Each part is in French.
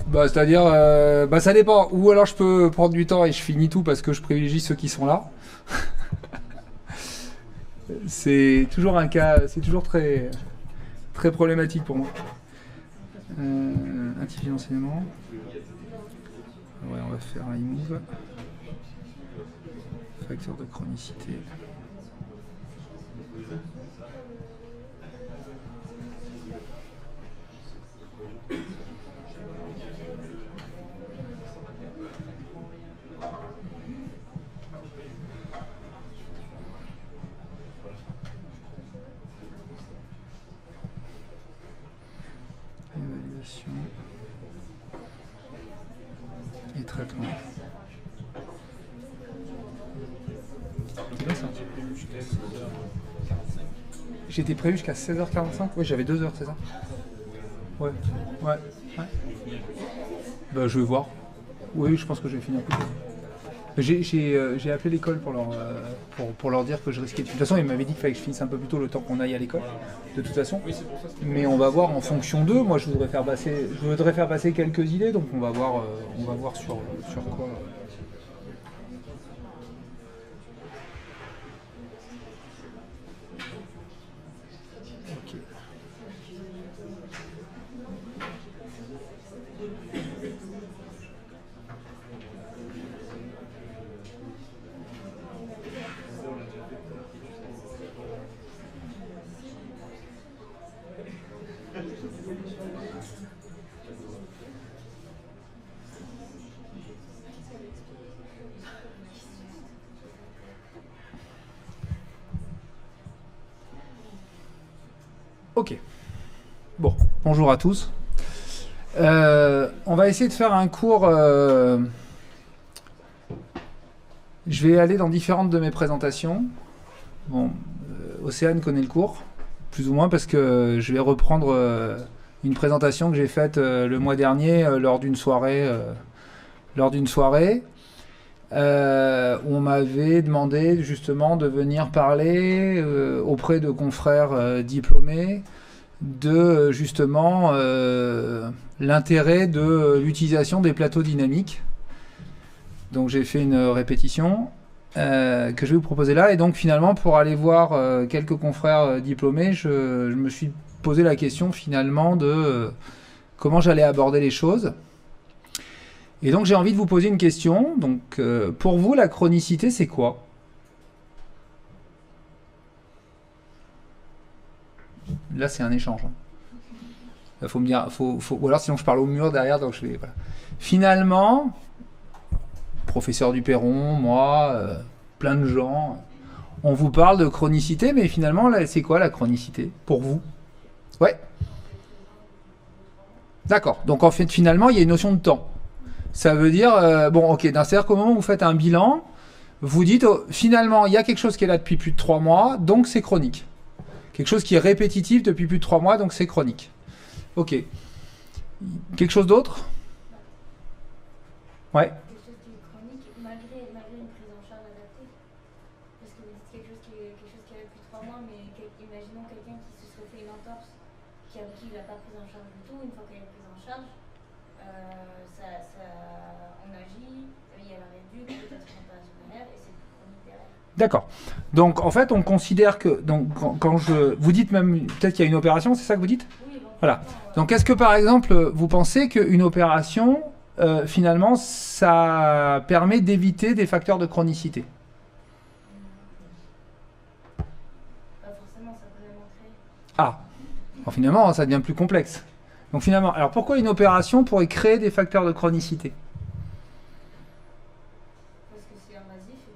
Bah, c'est-à-dire, bah, ça dépend. Ou alors je peux prendre du temps et je finis tout parce que je privilégie ceux qui sont là. C'est toujours un cas, c'est toujours très, très problématique pour moi. Intitulé d'enseignement. Ouais, on va faire un remove. Facteur de chronicité. Évaluation et traitement. C'est bien ça. J'étais prévu jusqu'à 16h45. Oui, j'avais 2 heures, c'est ça? Ouais. Ouais. Ouais. Bah, je vais voir. Oui, je pense que je vais finir plus tôt. J'ai appelé l'école pour leur dire que je risquais. De toute façon, ils m'avaient dit qu'il fallait que je finisse un peu plus tôt le temps qu'on aille à l'école, de toute façon. Mais on va voir en fonction d'eux. Moi, je voudrais faire passer quelques idées, donc on va voir sur quoi. Ok. Ok. Bon, bonjour à tous. On va essayer de faire un cours. Je vais aller dans différentes de mes présentations. Bon, Océane connaît le cours, plus ou moins, parce que je vais reprendre une présentation que j'ai faite le mois dernier lors d'une soirée. Où on m'avait demandé justement de venir parler auprès de confrères diplômés de justement l'intérêt de l'utilisation des plateaux dynamiques. Donc j'ai fait une répétition que je vais vous proposer là, et donc finalement pour aller voir quelques confrères diplômés, je me suis posé la question finalement de comment j'allais aborder les choses. Et donc j'ai envie de vous poser une question. Donc pour vous, la chronicité, c'est quoi? Là, c'est un échange. Il faut me dire, ou alors sinon je parle au mur derrière. Donc je vais. Voilà. Finalement, professeur du Perron, moi, plein de gens, on vous parle de chronicité, mais finalement, là, c'est quoi la chronicité pour vous? Ouais. D'accord. Donc en fait, finalement, il y a une notion de temps. Ça veut dire, bon, ok, c'est-à-dire qu'au moment où vous faites un bilan, vous dites, oh, finalement, il y a quelque chose qui est là depuis plus de 3 mois, donc c'est chronique. Quelque chose qui est répétitif depuis plus de 3 mois, donc c'est chronique. Ok. Quelque chose d'autre? Ouais. Quelque chose qui est chronique malgré une prise en charge adaptée. Parce que vous dites quelque chose qui est là depuis 3 mois, mais imaginons quelqu'un qui se serait fait une entorse, qui l'a pas prise en charge du tout. Une fois qu'elle est prise en charge, on agit, il y a la réduction, peut-être opérationnelle, et c'est plus chronique derrière. D'accord. Donc en fait, on considère que donc quand vous dites même peut-être qu'il y a une opération, c'est ça que vous dites? Oui, bon, voilà. Donc est-ce que par exemple, vous pensez qu'une opération finalement, ça permet d'éviter des facteurs de chronicité? pas forcément, ça peut même entrer. Ah, bon, finalement, ça devient plus complexe. Donc finalement, alors pourquoi une opération pourrait créer des facteurs de chronicité? Parce que c'est invasif et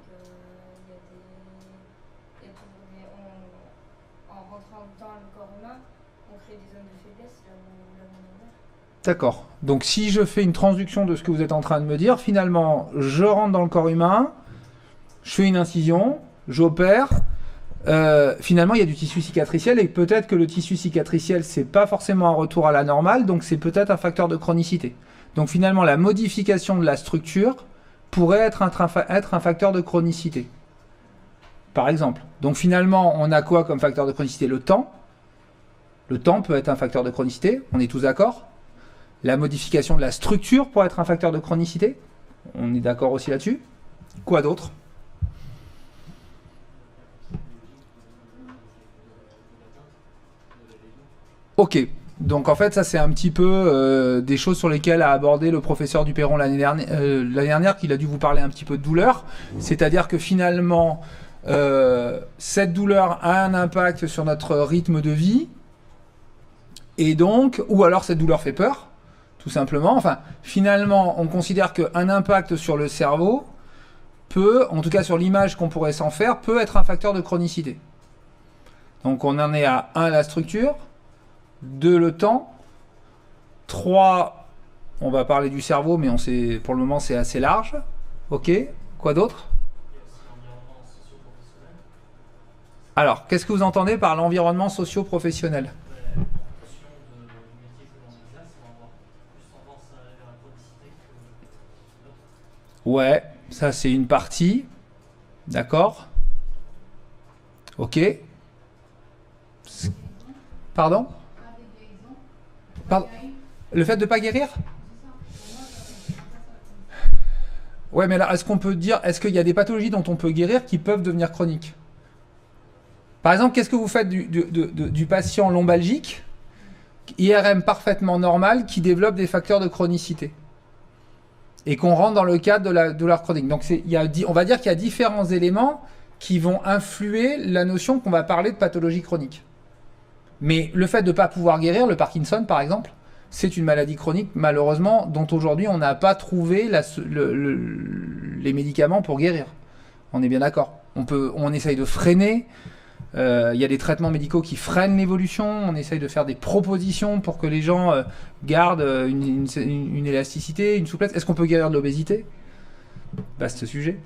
qu'il y a toujours en rentrant dans le corps humain, on crée des zones de faiblesse là où on en a. D'accord. Donc si je fais une transduction de ce que vous êtes en train de me dire, finalement, je rentre dans le corps humain, je fais une incision, j'opère. Finalement, il y a du tissu cicatriciel, et peut-être que le tissu cicatriciel, c'est pas forcément un retour à la normale, donc c'est peut-être un facteur de chronicité. Donc finalement, la modification de la structure pourrait être un facteur de chronicité. Par exemple. Donc finalement, on a quoi comme facteur de chronicité? Le temps. Le temps peut être un facteur de chronicité, on est tous d'accord? La modification de la structure pour être un facteur de chronicité. On est d'accord aussi là-dessus. Quoi d'autre? Ok. Donc en fait, ça c'est un petit peu des choses sur lesquelles a abordé le professeur Duperron l'année dernière, qu'il a dû vous parler un petit peu de douleur. C'est-à-dire que finalement, cette douleur a un impact sur notre rythme de vie. Et donc, ou alors cette douleur fait peur, tout simplement. Enfin, finalement, on considère qu'un impact sur le cerveau peut, en tout cas sur l'image qu'on pourrait s'en faire, peut être un facteur de chronicité. Donc on en est à 1, la structure, 2, le temps, 3, on va parler du cerveau, mais pour le moment c'est assez large. Ok, quoi d'autre? Alors, qu'est-ce que vous entendez par l'environnement socio-professionnel? Ouais, ça c'est une partie. D'accord. Ok. Pardon? Pardon. Le fait de ne pas guérir? Ouais, mais là, est-ce qu'on peut dire, est-ce qu'il y a des pathologies dont on peut guérir qui peuvent devenir chroniques? Par exemple, qu'est-ce que vous faites du patient lombalgique, IRM parfaitement normal, qui développe des facteurs de chronicité et qu'on rentre dans le cadre de la douleur chronique? Donc, on va dire qu'il y a différents éléments qui vont influer la notion qu'on va parler de pathologie chronique. Mais le fait de ne pas pouvoir guérir, le Parkinson par exemple, c'est une maladie chronique malheureusement dont aujourd'hui on n'a pas trouvé les médicaments pour guérir. On est bien d'accord. On essaye de freiner. Il y a des traitements médicaux qui freinent l'évolution. On essaye de faire des propositions pour que les gens gardent une élasticité, une souplesse. Est-ce qu'on peut guérir de l'obésité? Vaste sujet.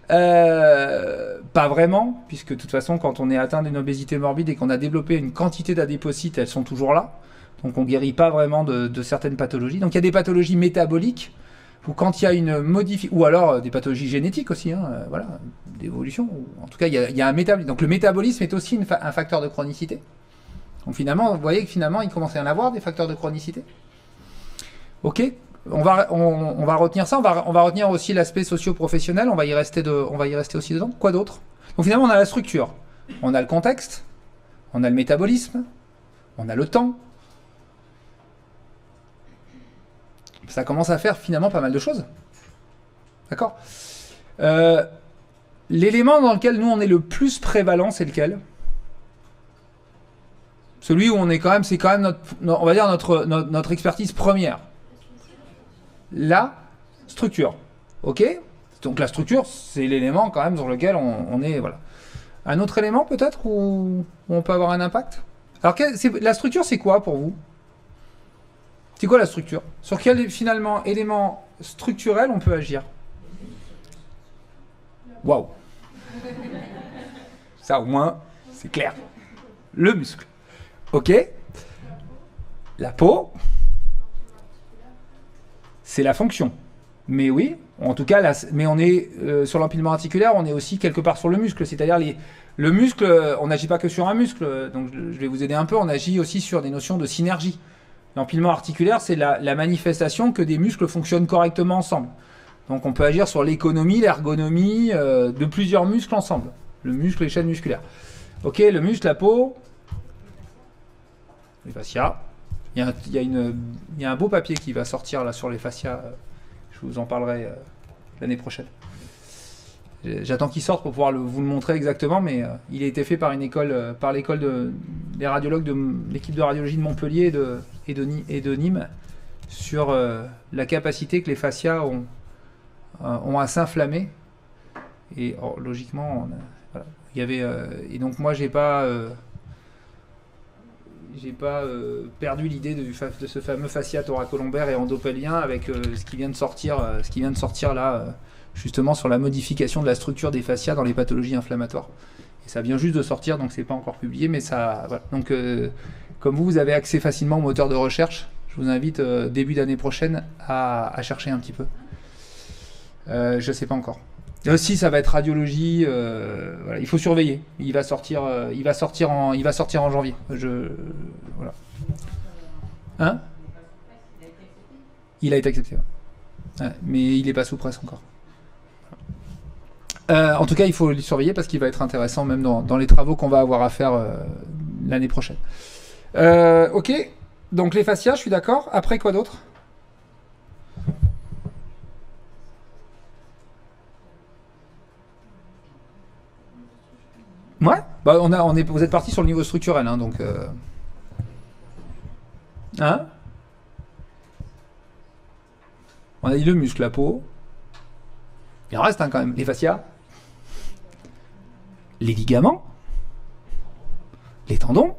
Pas vraiment, puisque de toute façon, quand on est atteint d'une obésité morbide et qu'on a développé une quantité d'adépocytes, elles sont toujours là. Donc on ne guérit pas vraiment de certaines pathologies. Donc il y a des pathologies métaboliques, ou quand il y a une modification, ou alors des pathologies génétiques aussi, voilà, d'évolution. En tout cas, il y a un métabolisme. Donc le métabolisme est aussi un facteur de chronicité. Donc finalement, vous voyez que finalement, il commence à y en avoir des facteurs de chronicité. Ok. On va retenir ça, on va retenir aussi l'aspect socio-professionnel, on va y rester aussi dedans. Quoi d'autre? Donc finalement, on a la structure, on a le contexte, on a le métabolisme, on a le temps. Ça commence à faire finalement pas mal de choses. D'accord? L'élément dans lequel nous on est le plus prévalent, c'est lequel? Celui où on est quand même, c'est quand même on va dire notre expertise première. La structure. Ok? Donc la structure, c'est l'élément quand même sur lequel on est. Voilà. Un autre élément peut-être où on peut avoir un impact? Alors la structure, c'est quoi pour vous? C'est quoi la structure? Sur quel finalement élément structurel on peut agir? Waouh! Ça au moins, c'est clair. Le muscle. Ok? La peau. C'est la fonction. Mais oui, en tout cas, mais on est sur l'empilement articulaire, on est aussi quelque part sur le muscle. C'est-à-dire le muscle, on n'agit pas que sur un muscle. Donc je vais vous aider un peu, on agit aussi sur des notions de synergie. L'empilement articulaire, c'est la manifestation que des muscles fonctionnent correctement ensemble. Donc on peut agir sur l'économie, l'ergonomie de plusieurs muscles ensemble. Le muscle et les chaînes musculaires. Ok, le muscle, la peau, les fascias. Il y a un beau papier qui va sortir là sur les fascias. Je vous en parlerai l'année prochaine. J'attends qu'il sorte pour pouvoir vous le montrer exactement, mais il a été fait par l'école des radiologues de l'équipe de radiologie de Montpellier et de Nîmes sur la capacité que les fascias ont à s'inflammer. Et logiquement, voilà. Et donc moi j'ai pas perdu l'idée de ce fameux fascia thoracolombaire et endopélvien avec ce qui vient de sortir là, justement sur la modification de la structure des fascias dans les pathologies inflammatoires. Et ça vient juste de sortir, donc c'est pas encore publié, mais ça, voilà. Donc comme vous avez accès facilement au moteur de recherche, je vous invite début d'année prochaine à chercher un petit peu. Je sais pas encore. Aussi, ça va être radiologie. Voilà, il faut surveiller. Il va sortir en janvier. Voilà. Hein? Il a été accepté. Ouais, mais il n'est pas sous presse encore. En tout cas, il faut le surveiller parce qu'il va être intéressant même dans les travaux qu'on va avoir à faire l'année prochaine. Ok, donc les fascias, je suis d'accord. Après, quoi d'autre? Ouais, bah vous êtes parti sur le niveau structurel, hein, donc. Hein? On a dit le muscle, la peau. Il en reste hein, quand même. Les fascias, les ligaments, les tendons.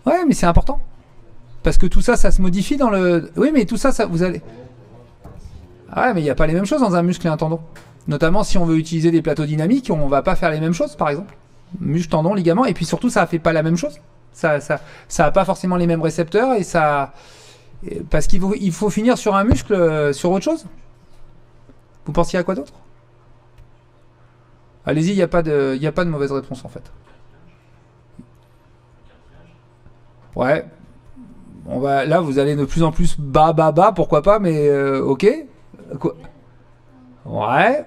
Ouais, mais c'est important. Parce que tout ça, ça se modifie dans le. Oui, mais tout ça, vous allez. Ah ouais, mais il n'y a pas les mêmes choses dans un muscle et un tendon. Notamment si on veut utiliser des plateaux dynamiques, on va pas faire les mêmes choses, par exemple. Muscle, tendon, ligament, et puis surtout, ça fait pas la même chose. Ça a pas forcément les mêmes récepteurs et ça. Parce qu'il faut finir sur un muscle, sur autre chose. Vous pensiez à quoi d'autre? Allez-y, il n'y a pas de mauvaise réponse en fait. Ouais. Là, vous allez de plus en plus bas, pourquoi pas, mais ok. Quoi? Ouais.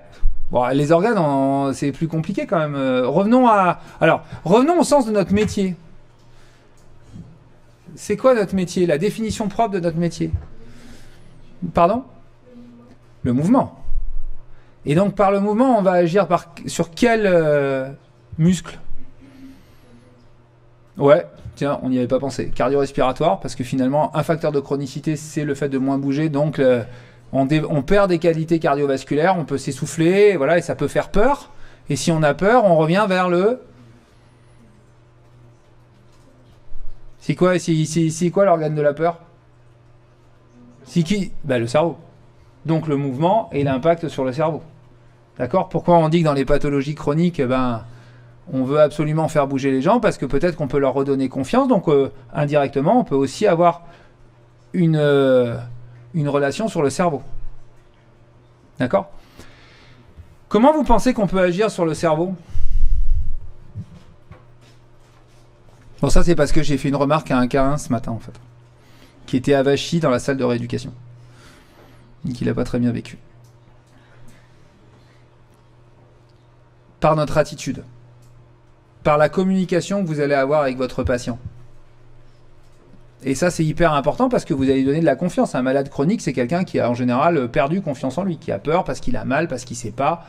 Bon, les organes, c'est plus compliqué quand même. Revenons au sens de notre métier. C'est quoi notre métier? La définition propre de notre métier? Pardon? Le mouvement. Et donc, par le mouvement, on va agir sur quel muscle? Ouais, tiens, on n'y avait pas pensé. Cardio-respiratoire, parce que finalement, un facteur de chronicité, c'est le fait de moins bouger. Donc, on perd des qualités cardiovasculaires, on peut s'essouffler, voilà, et ça peut faire peur. Et si on a peur, on revient vers le... C'est quoi l'organe de la peur? C'est qui? Bah, le cerveau. Donc, le mouvement et l'impact sur le cerveau. D'accord? Pourquoi on dit que dans les pathologies chroniques, on veut absolument faire bouger les gens? Parce que peut-être qu'on peut leur redonner confiance. Donc, indirectement, on peut aussi avoir une relation sur le cerveau. D'accord? Comment vous pensez qu'on peut agir sur le cerveau? Bon, ça, c'est parce que j'ai fait une remarque à un K1 ce matin, en fait, qui était avachi dans la salle de rééducation. Et qu'il n'a pas très bien vécu. Par notre attitude. Par la communication que vous allez avoir avec votre patient. Et ça, c'est hyper important parce que vous allez donner de la confiance. Un malade chronique, c'est quelqu'un qui a en général perdu confiance en lui, qui a peur parce qu'il a mal, parce qu'il ne sait pas,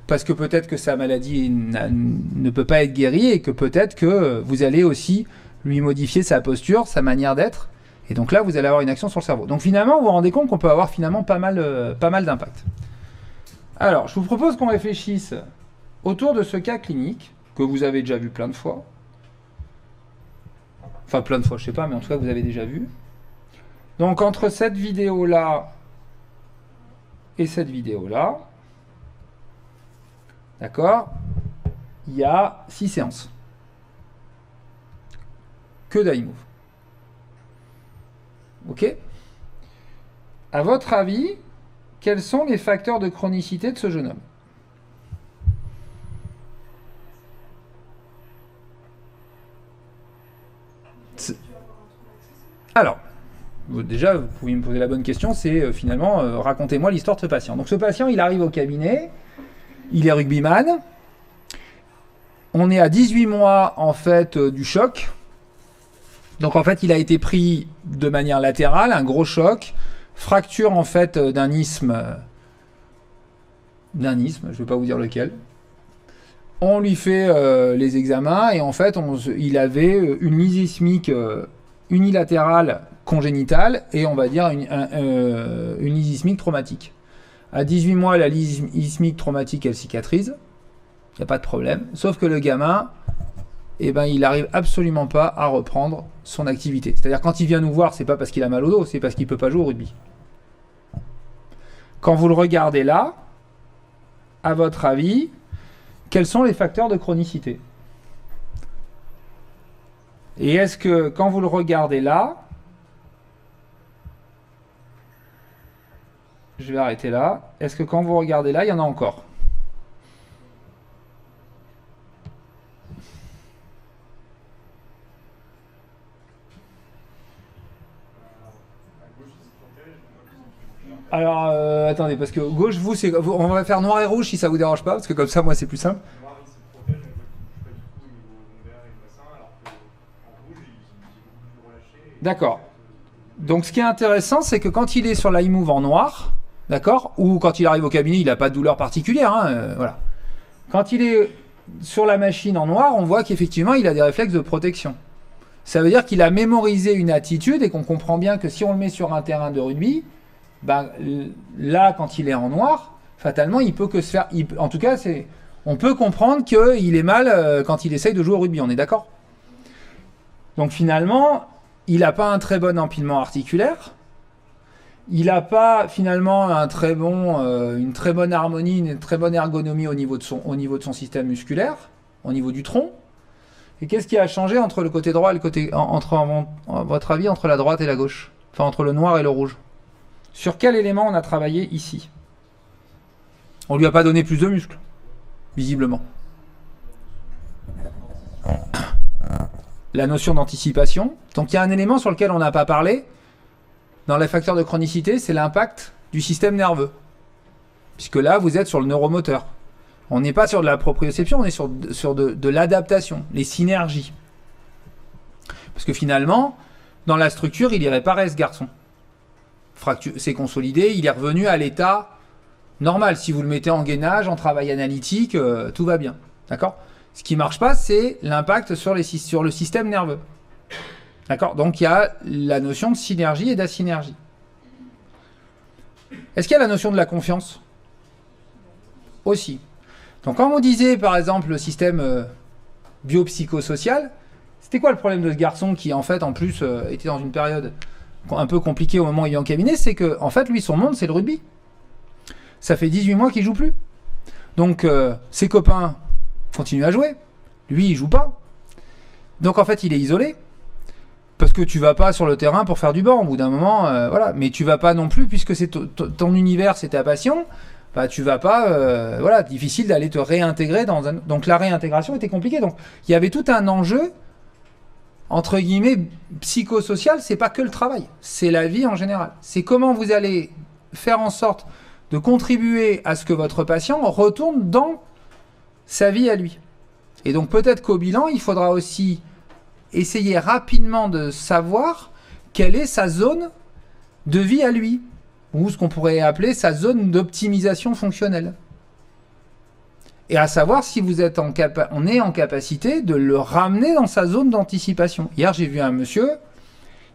parce que peut-être que sa maladie ne peut pas être guérie et que peut-être que vous allez aussi lui modifier sa posture, sa manière d'être. Et donc là, vous allez avoir une action sur le cerveau. Donc finalement, vous vous rendez compte qu'on peut avoir finalement pas mal d'impact. Alors, je vous propose qu'on réfléchisse autour de ce cas clinique que vous avez déjà vu plein de fois. Enfin, plein de fois, je sais pas, mais en tout cas, vous avez déjà vu. Donc, entre cette vidéo-là et cette vidéo-là, d'accord, il y a 6 séances. Que d'iMove. Ok? À votre avis, quels sont les facteurs de chronicité de ce jeune homme? Alors, déjà, vous pouvez me poser la bonne question, c'est finalement, racontez-moi l'histoire de ce patient. Donc ce patient, il arrive au cabinet, il est rugbyman, on est à 18 mois en fait du choc, donc en fait il a été pris de manière latérale, un gros choc, fracture en fait d'un isthme, je ne vais pas vous dire lequel. On lui fait les examens et en fait il avait une lyse isthmique unilatérale congénitale et on va dire une lyse isthmique traumatique. À 18 mois, la lyse isthmique traumatique, elle cicatrise. Il n'y a pas de problème. Sauf que le gamin, il n'arrive absolument pas à reprendre son activité. C'est-à-dire quand il vient nous voir, c'est pas parce qu'il a mal au dos, c'est parce qu'il ne peut pas jouer au rugby. Quand vous le regardez là, à votre avis, quels sont les facteurs de chronicité? Et est-ce que quand vous le regardez là, je vais arrêter là, est-ce que quand vous regardez là, il y en a encore? Alors, attendez, parce que gauche, vous, on va faire noir et rouge si ça vous dérange pas, parce que comme ça, moi, c'est plus simple. Noir, il se protège, on voit qu'il ne bouge pas du tout au niveau lombaire et du bassin, alors qu'en rouge, il est beaucoup plus relâché. D'accord. Donc, ce qui est intéressant, c'est que quand il est sur l'iMove en noir, d'accord, ou quand il arrive au cabinet, il n'a pas de douleur particulière, hein, voilà. Quand il est sur la machine en noir, on voit qu'effectivement, il a des réflexes de protection. Ça veut dire qu'il a mémorisé une attitude et qu'on comprend bien que si on le met sur un terrain de rugby, ben, là, quand il est en noir, fatalement, il peut que se faire... en tout cas, on peut comprendre qu'il est mal quand il essaye de jouer au rugby, on est d'accord? Donc finalement, il n'a pas un très bon empilement articulaire, il n'a pas finalement une très bonne harmonie, une très bonne ergonomie au niveau de son système musculaire, au niveau du tronc. Et qu'est-ce qui a changé entre le côté droit et le côté... à votre avis, entre la droite et la gauche? Enfin, entre le noir et le rouge. Sur quel élément on a travaillé ici? On lui a pas donné plus de muscles, visiblement. La notion d'anticipation. Donc il y a un élément sur lequel on n'a pas parlé, dans les facteurs de chronicité, c'est l'impact du système nerveux. Puisque là, vous êtes sur le neuromoteur. On n'est pas sur de la proprioception, on est sur de l'adaptation, les synergies. Parce que finalement, dans la structure, il est réparé, ce garçon. C'est consolidé, il est revenu à l'état normal. Si vous le mettez en gainage, en travail analytique, tout va bien. D'accord? Ce qui ne marche pas, c'est l'impact sur le système nerveux. D'accord? Donc il y a la notion de synergie et d'asynergie. Est-ce qu'il y a la notion de la confiance? Aussi. Donc quand on disait par exemple le système biopsychosocial, c'était quoi le problème de ce garçon qui en fait en plus était dans une période un peu compliquée au moment où il est en cabinet? C'est que en fait lui son monde c'est le rugby. Ça fait 18 mois qu'il joue plus. Donc ses copains continuent à jouer, lui il joue pas. Donc en fait il est isolé. Parce que tu vas pas sur le terrain pour faire du banc au bout d'un moment, voilà. Mais tu vas pas non plus puisque c'est ton univers, c'est ta passion. Bah, tu vas pas, voilà, difficile d'aller te réintégrer dans un... Donc la réintégration était compliquée. Donc il y avait tout un enjeu, entre guillemets, psychosocial. C'est pas que le travail, c'est la vie en général. C'est comment vous allez faire en sorte de contribuer à ce que votre patient retourne dans sa vie à lui. Et donc peut-être qu'au bilan, il faudra aussi essayer rapidement de savoir quelle est sa zone de vie à lui. Ou ce qu'on pourrait appeler sa zone d'optimisation fonctionnelle. Et à savoir si vous êtes on est en capacité de le ramener dans sa zone d'anticipation. Hier, j'ai vu un monsieur,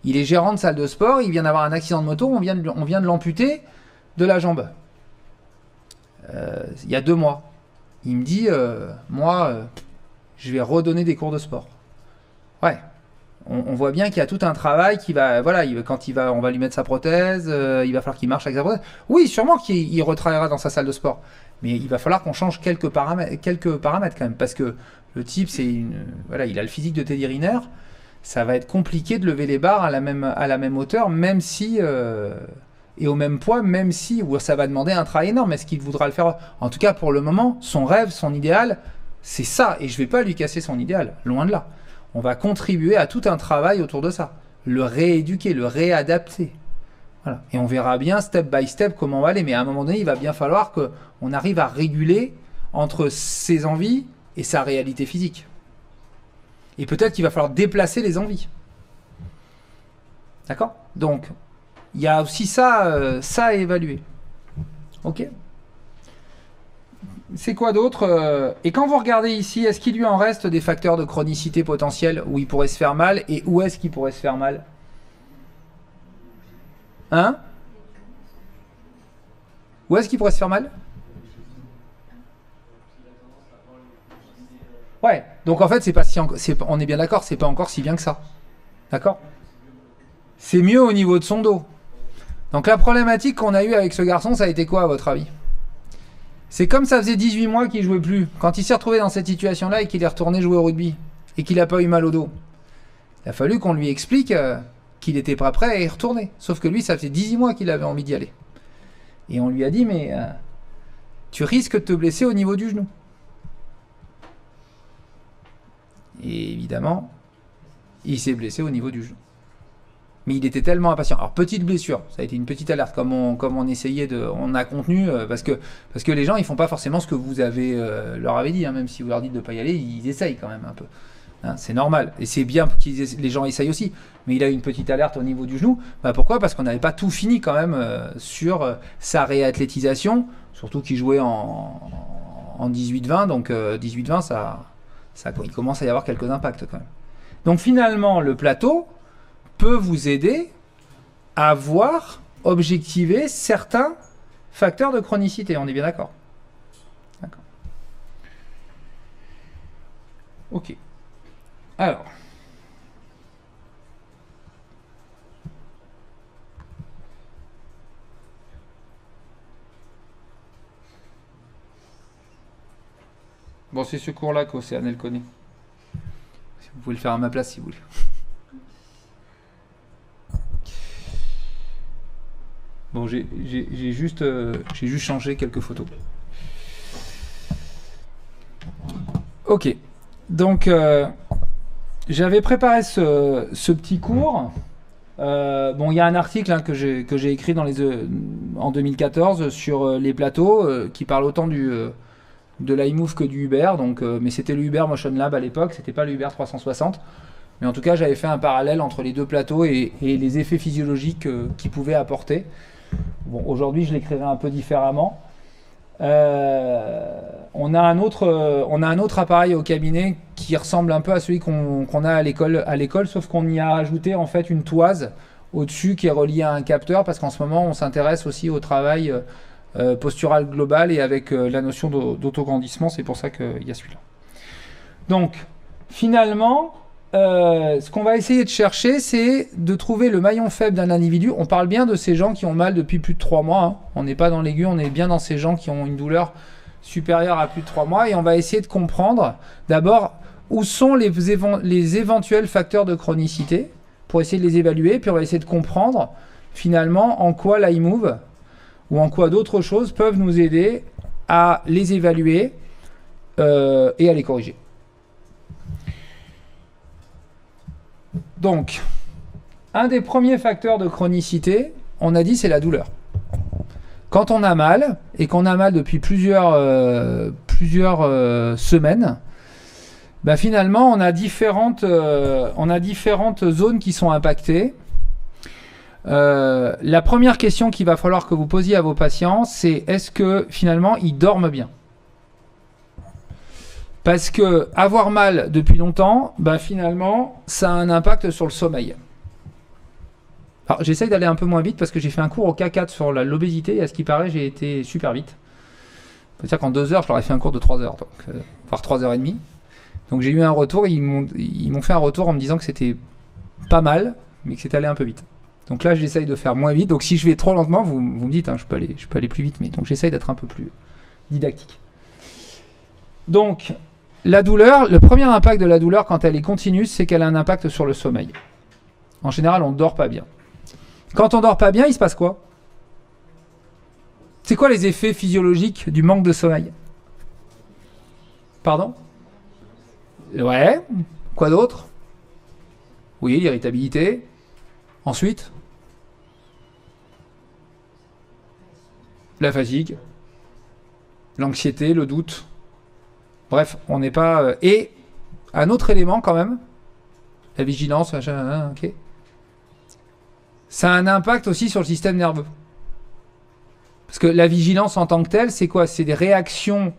il est gérant de salle de sport, il vient d'avoir un accident de moto, on vient de l'amputer de la jambe. Il y a 2 mois. Il me dit, je vais redonner des cours de sport. Ouais. On voit bien qu'il y a tout un travail qui va, voilà, on va lui mettre sa prothèse, il va falloir qu'il marche avec sa prothèse. Oui, sûrement qu'il retravaillera dans sa salle de sport, mais il va falloir qu'on change quelques paramètres quand même, parce que le type, voilà, il a le physique de Teddy Riner, ça va être compliqué de lever les barres à la même hauteur, même si et au même poids, même si, ou ça va demander un travail énorme. Est-ce qu'il voudra le faire? En tout cas, pour le moment, son rêve, son idéal, c'est ça, et je vais pas lui casser son idéal, loin de là. On va contribuer à tout un travail autour de ça. Le rééduquer, le réadapter. Voilà. Et on verra bien, step by step, comment on va aller. Mais à un moment donné, il va bien falloir qu'on arrive à réguler entre ses envies et sa réalité physique. Et peut-être qu'il va falloir déplacer les envies. D'accord? Donc, il y a aussi ça à évaluer. Ok? C'est quoi d'autre? Et quand vous regardez ici, est-ce qu'il lui en reste des facteurs de chronicité potentielle où il pourrait se faire mal? Et où est-ce qu'il pourrait se faire mal? Hein? Où est-ce qu'il pourrait se faire mal? Ouais, donc en fait, on est bien d'accord, c'est pas encore si bien que ça. D'accord? C'est mieux au niveau de son dos. Donc la problématique qu'on a eue avec ce garçon, ça a été quoi à votre avis? C'est comme ça faisait 18 mois qu'il jouait plus. Quand il s'est retrouvé dans cette situation-là et qu'il est retourné jouer au rugby et qu'il n'a pas eu mal au dos, il a fallu qu'on lui explique qu'il n'était pas prêt à y retourner. Sauf que lui, ça faisait 18 mois qu'il avait envie d'y aller. Et on lui a dit, mais tu risques de te blesser au niveau du genou. Et évidemment, il s'est blessé au niveau du genou. Mais il était tellement impatient. Alors, petite blessure, ça a été une petite alerte, comme on essayait on a contenu, parce que les gens, ils font pas forcément ce que vous leur avez dit, hein, même si vous leur dites de pas y aller, ils essayent quand même un peu. Hein, c'est normal. Et c'est bien que les gens essayent aussi. Mais il a eu une petite alerte au niveau du genou. Pourquoi ? Parce qu'on n'avait pas tout fini quand même sur sa réathlétisation, surtout qu'il jouait en 18-20, donc 18-20, il commence à y avoir quelques impacts quand même. Donc finalement, le plateau peut vous aider à objectiver certains facteurs de chronicité. On est bien d'accord ? D'accord. Ok. Alors. Bon, c'est ce cours-là qu'Océane, elle connaît. Vous pouvez le faire à ma place si vous voulez. Bon, j'ai juste changé quelques photos. Ok. Donc, j'avais préparé ce petit cours. Bon, il y a un article que j'ai écrit en 2014 sur les plateaux qui parle autant de l'iMove que du Uber. Donc, mais c'était le Uber Motion Lab à l'époque, c'était pas le Uber 360. Mais en tout cas, j'avais fait un parallèle entre les deux plateaux et les effets physiologiques qu'ils pouvaient apporter. Bon, aujourd'hui, je l'écrirai un peu différemment. On a un autre appareil au cabinet qui ressemble un peu à celui qu'on a à l'école, sauf qu'on y a ajouté en fait une toise au-dessus qui est reliée à un capteur, parce qu'en ce moment, on s'intéresse aussi au travail postural global et avec la notion d'autograndissement. C'est pour ça qu'il y a celui-là. Donc, finalement, ce qu'on va essayer de chercher, c'est de trouver le maillon faible d'un individu. On parle bien de ces gens qui ont mal depuis plus de 3 mois. Hein. On n'est pas dans l'aigu, on est bien dans ces gens qui ont une douleur supérieure à plus de 3 mois. Et on va essayer de comprendre d'abord où sont les éventuels facteurs de chronicité pour essayer de les évaluer. Puis on va essayer de comprendre finalement en quoi l'iMove ou en quoi d'autres choses peuvent nous aider à les évaluer et à les corriger. Donc, un des premiers facteurs de chronicité, on a dit, c'est la douleur. Quand on a mal, et qu'on a mal depuis plusieurs semaines, finalement, on a différentes zones qui sont impactées. La première question qu'il va falloir que vous posiez à vos patients, c'est est-ce que finalement, ils dorment bien ? Parce que avoir mal depuis longtemps, finalement, ça a un impact sur le sommeil. Alors, j'essaye d'aller un peu moins vite parce que j'ai fait un cours au K4 sur l'obésité et à ce qui paraît, j'ai été super vite. C'est-à-dire qu'en 2 heures, je leur ai fait un cours de 3 heures, donc, voire 3 heures et demie. Donc j'ai eu un retour, ils m'ont fait un retour en me disant que c'était pas mal, mais que c'était allé un peu vite. Donc là, j'essaye de faire moins vite. Donc si je vais trop lentement, vous me dites, hein, je peux aller plus vite, mais donc j'essaye d'être un peu plus didactique. Donc, la douleur, le premier impact de la douleur quand elle est continue, c'est qu'elle a un impact sur le sommeil. En général, on ne dort pas bien. Quand on ne dort pas bien, il se passe quoi ? C'est quoi les effets physiologiques du manque de sommeil ? Pardon ? Ouais. Quoi d'autre ? Oui, l'irritabilité. Ensuite ? La fatigue. L'anxiété, le doute. Bref, on n'est pas... Et un autre élément quand même, la vigilance, ok. Ça a un impact aussi sur le système nerveux. Parce que la vigilance en tant que telle, c'est quoi ? C'est des réactions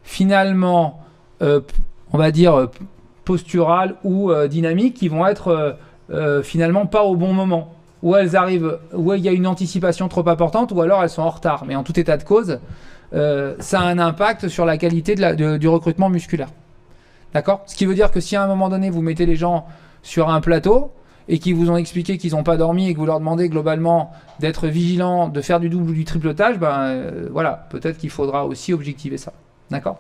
finalement, on va dire, posturales ou dynamiques qui vont être finalement pas au bon moment. Ou elles arrivent, ou il y a une anticipation trop importante, ou alors elles sont en retard. Mais en tout état de cause, ça a un impact sur la qualité du recrutement musculaire. D'accord ? Ce qui veut dire que si à un moment donné, vous mettez les gens sur un plateau et qu'ils vous ont expliqué qu'ils n'ont pas dormi et que vous leur demandez globalement d'être vigilants, de faire du double ou du triplotage, voilà, peut-être qu'il faudra aussi objectiver ça. D'accord ?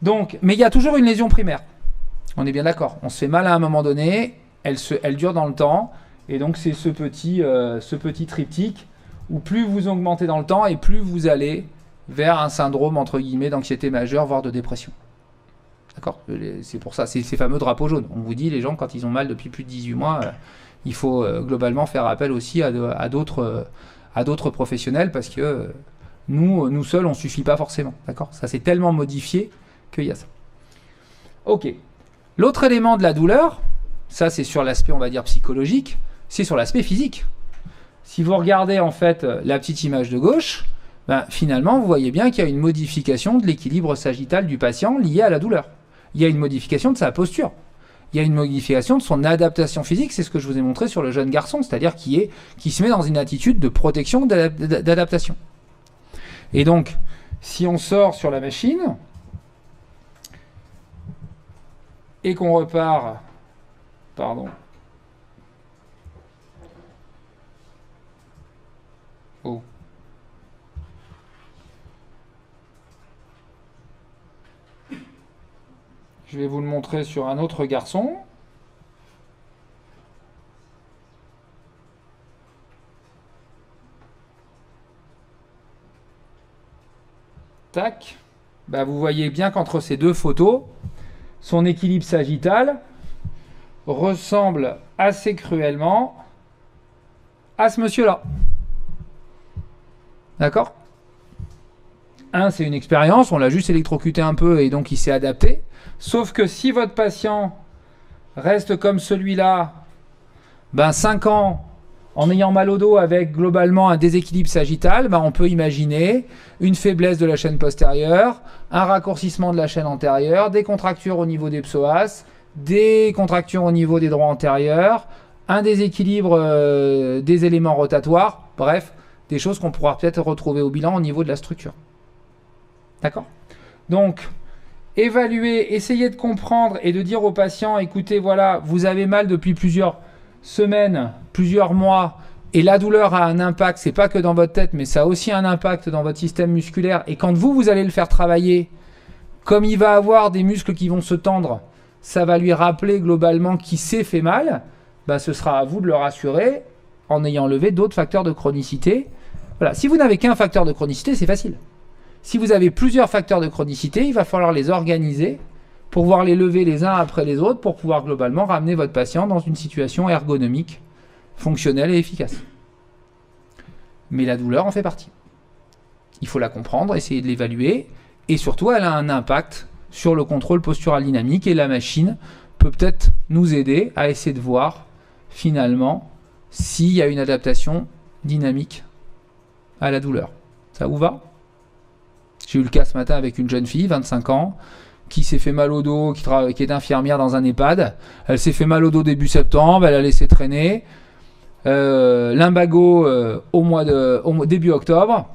Donc, mais il y a toujours une lésion primaire. On est bien d'accord. On se fait mal à un moment donné, elle dure dans le temps, et donc c'est ce petit triptyque où plus vous augmentez dans le temps et plus vous allez vers un syndrome entre guillemets d'anxiété majeure, voire de dépression. D'accord ? C'est pour ça, c'est ces fameux drapeaux jaunes. On vous dit, les gens, quand ils ont mal depuis plus de 18 mois, il faut globalement faire appel aussi à d'autres professionnels parce que nous seuls, on ne suffit pas forcément. D'accord ? Ça s'est tellement modifié qu'il y a ça. Ok. L'autre élément de la douleur, ça c'est sur l'aspect, on va dire, psychologique, c'est sur l'aspect physique. Si vous regardez en fait la petite image de gauche, ben, finalement, vous voyez bien qu'il y a une modification de l'équilibre sagittal du patient lié à la douleur. Il y a une modification de sa posture. Il y a une modification de son adaptation physique, c'est ce que je vous ai montré sur le jeune garçon, c'est-à-dire qui se met dans une attitude de protection, d'adaptation. Et donc, si on sort sur la machine et qu'on repart, pardon, oh. Je vais vous le montrer sur un autre garçon. Tac. Bah, vous voyez bien qu'entre ces deux photos, son équilibre sagittal ressemble assez cruellement à ce monsieur-là. D'accord ? C'est une expérience, on l'a juste électrocuté un peu et donc il s'est adapté. Sauf que si votre patient reste comme celui-là, 5 ans, en ayant mal au dos avec globalement un déséquilibre sagittal, on peut imaginer une faiblesse de la chaîne postérieure, un raccourcissement de la chaîne antérieure, des contractures au niveau des psoas, des contractures au niveau des droits antérieurs, un déséquilibre des éléments rotatoires, bref, des choses qu'on pourra peut-être retrouver au bilan au niveau de la structure. D'accord ? Donc, évaluer, essayer de comprendre et de dire au patient, écoutez, voilà, vous avez mal depuis plusieurs semaines, plusieurs mois, et la douleur a un impact, c'est pas que dans votre tête, mais ça a aussi un impact dans votre système musculaire, et quand vous allez le faire travailler, comme il va avoir des muscles qui vont se tendre, ça va lui rappeler globalement qu'il s'est fait mal, ce sera à vous de le rassurer en ayant levé d'autres facteurs de chronicité. Voilà. Si vous n'avez qu'un facteur de chronicité, c'est facile. Si vous avez plusieurs facteurs de chronicité, il va falloir les organiser pour pouvoir les lever les uns après les autres pour pouvoir globalement ramener votre patient dans une situation ergonomique, fonctionnelle et efficace. Mais la douleur en fait partie. Il faut la comprendre, essayer de l'évaluer et surtout elle a un impact sur le contrôle postural dynamique et la machine peut peut-être nous aider à essayer de voir finalement s'il y a une adaptation dynamique à la douleur. Ça vous va ? J'ai eu le cas ce matin avec une jeune fille, 25 ans, qui s'est fait mal au dos, qui est infirmière dans un EHPAD. Elle s'est fait mal au dos début septembre, elle a laissé traîner. Lumbago début octobre.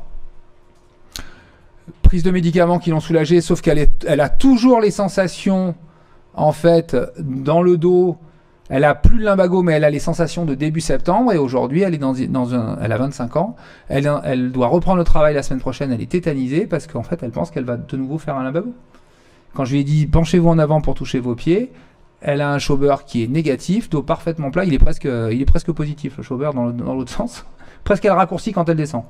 Prise de médicaments qui l'ont soulagée, sauf elle a toujours les sensations, en fait, dans le dos. Elle a plus de lumbago, mais elle a les sensations de début septembre. Et aujourd'hui, elle est elle a 25 ans. Elle doit reprendre le travail la semaine prochaine. Elle est tétanisée parce qu'en fait, elle pense qu'elle va de nouveau faire un lumbago. Quand je lui ai dit, penchez-vous en avant pour toucher vos pieds, elle a un Schober qui est négatif, dos parfaitement plat. Il est presque positif, le Schober, dans l'autre sens. Presque elle raccourcit quand elle descend.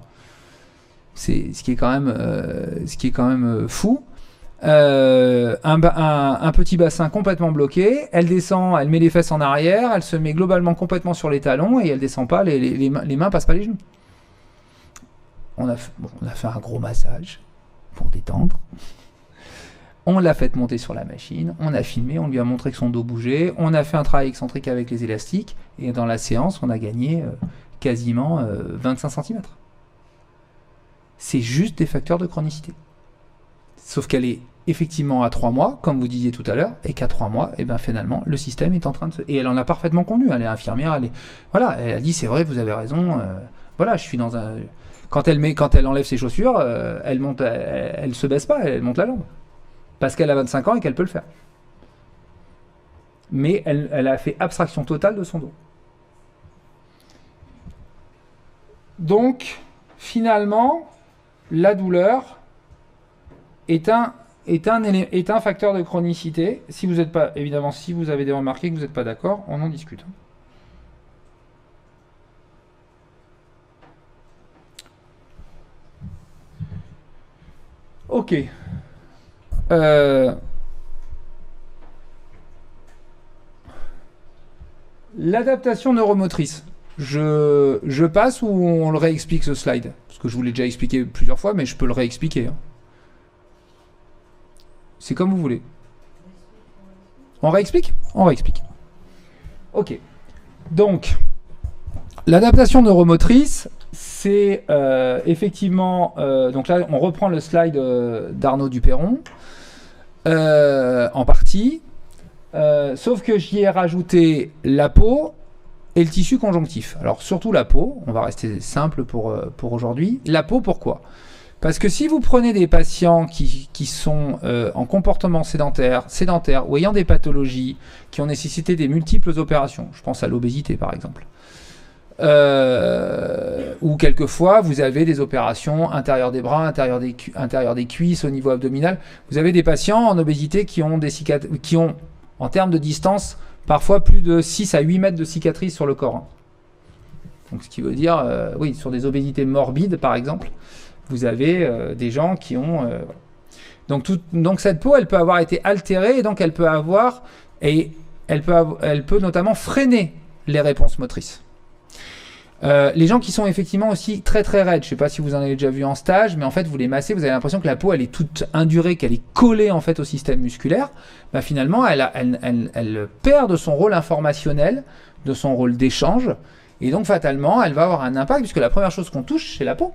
C'est ce qui est quand même fou. Un petit bassin complètement bloqué, elle descend, elle met les fesses en arrière, elle se met globalement complètement sur les talons et elle descend pas, les mains passent pas les genoux. On a fait un gros massage pour détendre. On l'a fait monter sur la machine, on a filmé, on lui a montré que son dos bougeait, on a fait un travail excentrique avec les élastiques et dans la séance on a gagné quasiment 25 cm. C'est juste des facteurs de chronicité. Sauf qu'elle est effectivement à 3 mois, comme vous disiez tout à l'heure, et qu'à 3 mois, finalement, le système est en train de se... Et elle en a parfaitement convenu, elle est infirmière, elle a dit, c'est vrai, vous avez raison, je suis dans un... Quand elle enlève ses chaussures, elle se baisse pas, elle monte la jambe. Parce qu'elle a 25 ans et qu'elle peut le faire. Mais elle a fait abstraction totale de son dos. Donc, finalement, la douleur est un facteur de chronicité. Si vous avez des remarques que vous n'êtes pas d'accord, on en discute. Ok. L'adaptation neuromotrice. Je passe ou on le réexplique ce slide? Parce que je vous l'ai déjà expliqué plusieurs fois, mais je peux le réexpliquer. Hein. C'est comme vous voulez. On réexplique? On réexplique. Ok. Donc, l'adaptation neuromotrice, c'est effectivement... donc là, on reprend le slide d'Arnaud Duperron, en partie. Sauf que j'y ai rajouté la peau et le tissu conjonctif. Alors, surtout la peau. On va rester simple pour aujourd'hui. La peau, pourquoi ? Parce que si vous prenez des patients qui sont en comportement sédentaire ou ayant des pathologies qui ont nécessité des multiples opérations, je pense à l'obésité par exemple, ou quelquefois vous avez des opérations intérieures des bras, intérieures des cuisses, au niveau abdominal, vous avez des patients en obésité qui ont en termes de distance parfois plus de 6 à 8 mètres de cicatrices sur le corps. Hein. Donc ce qui veut dire, oui, sur des obésités morbides par exemple, vous avez des gens qui ont... Donc cette peau, elle peut avoir été altérée et donc elle peut notamment freiner les réponses motrices. Les gens qui sont effectivement aussi très très raides, je ne sais pas si vous en avez déjà vu en stage, mais en fait vous les massez, vous avez l'impression que la peau elle est toute indurée, qu'elle est collée en fait au système musculaire. Bah, finalement elle perd de son rôle informationnel, de son rôle d'échange, et donc fatalement elle va avoir un impact puisque la première chose qu'on touche c'est la peau.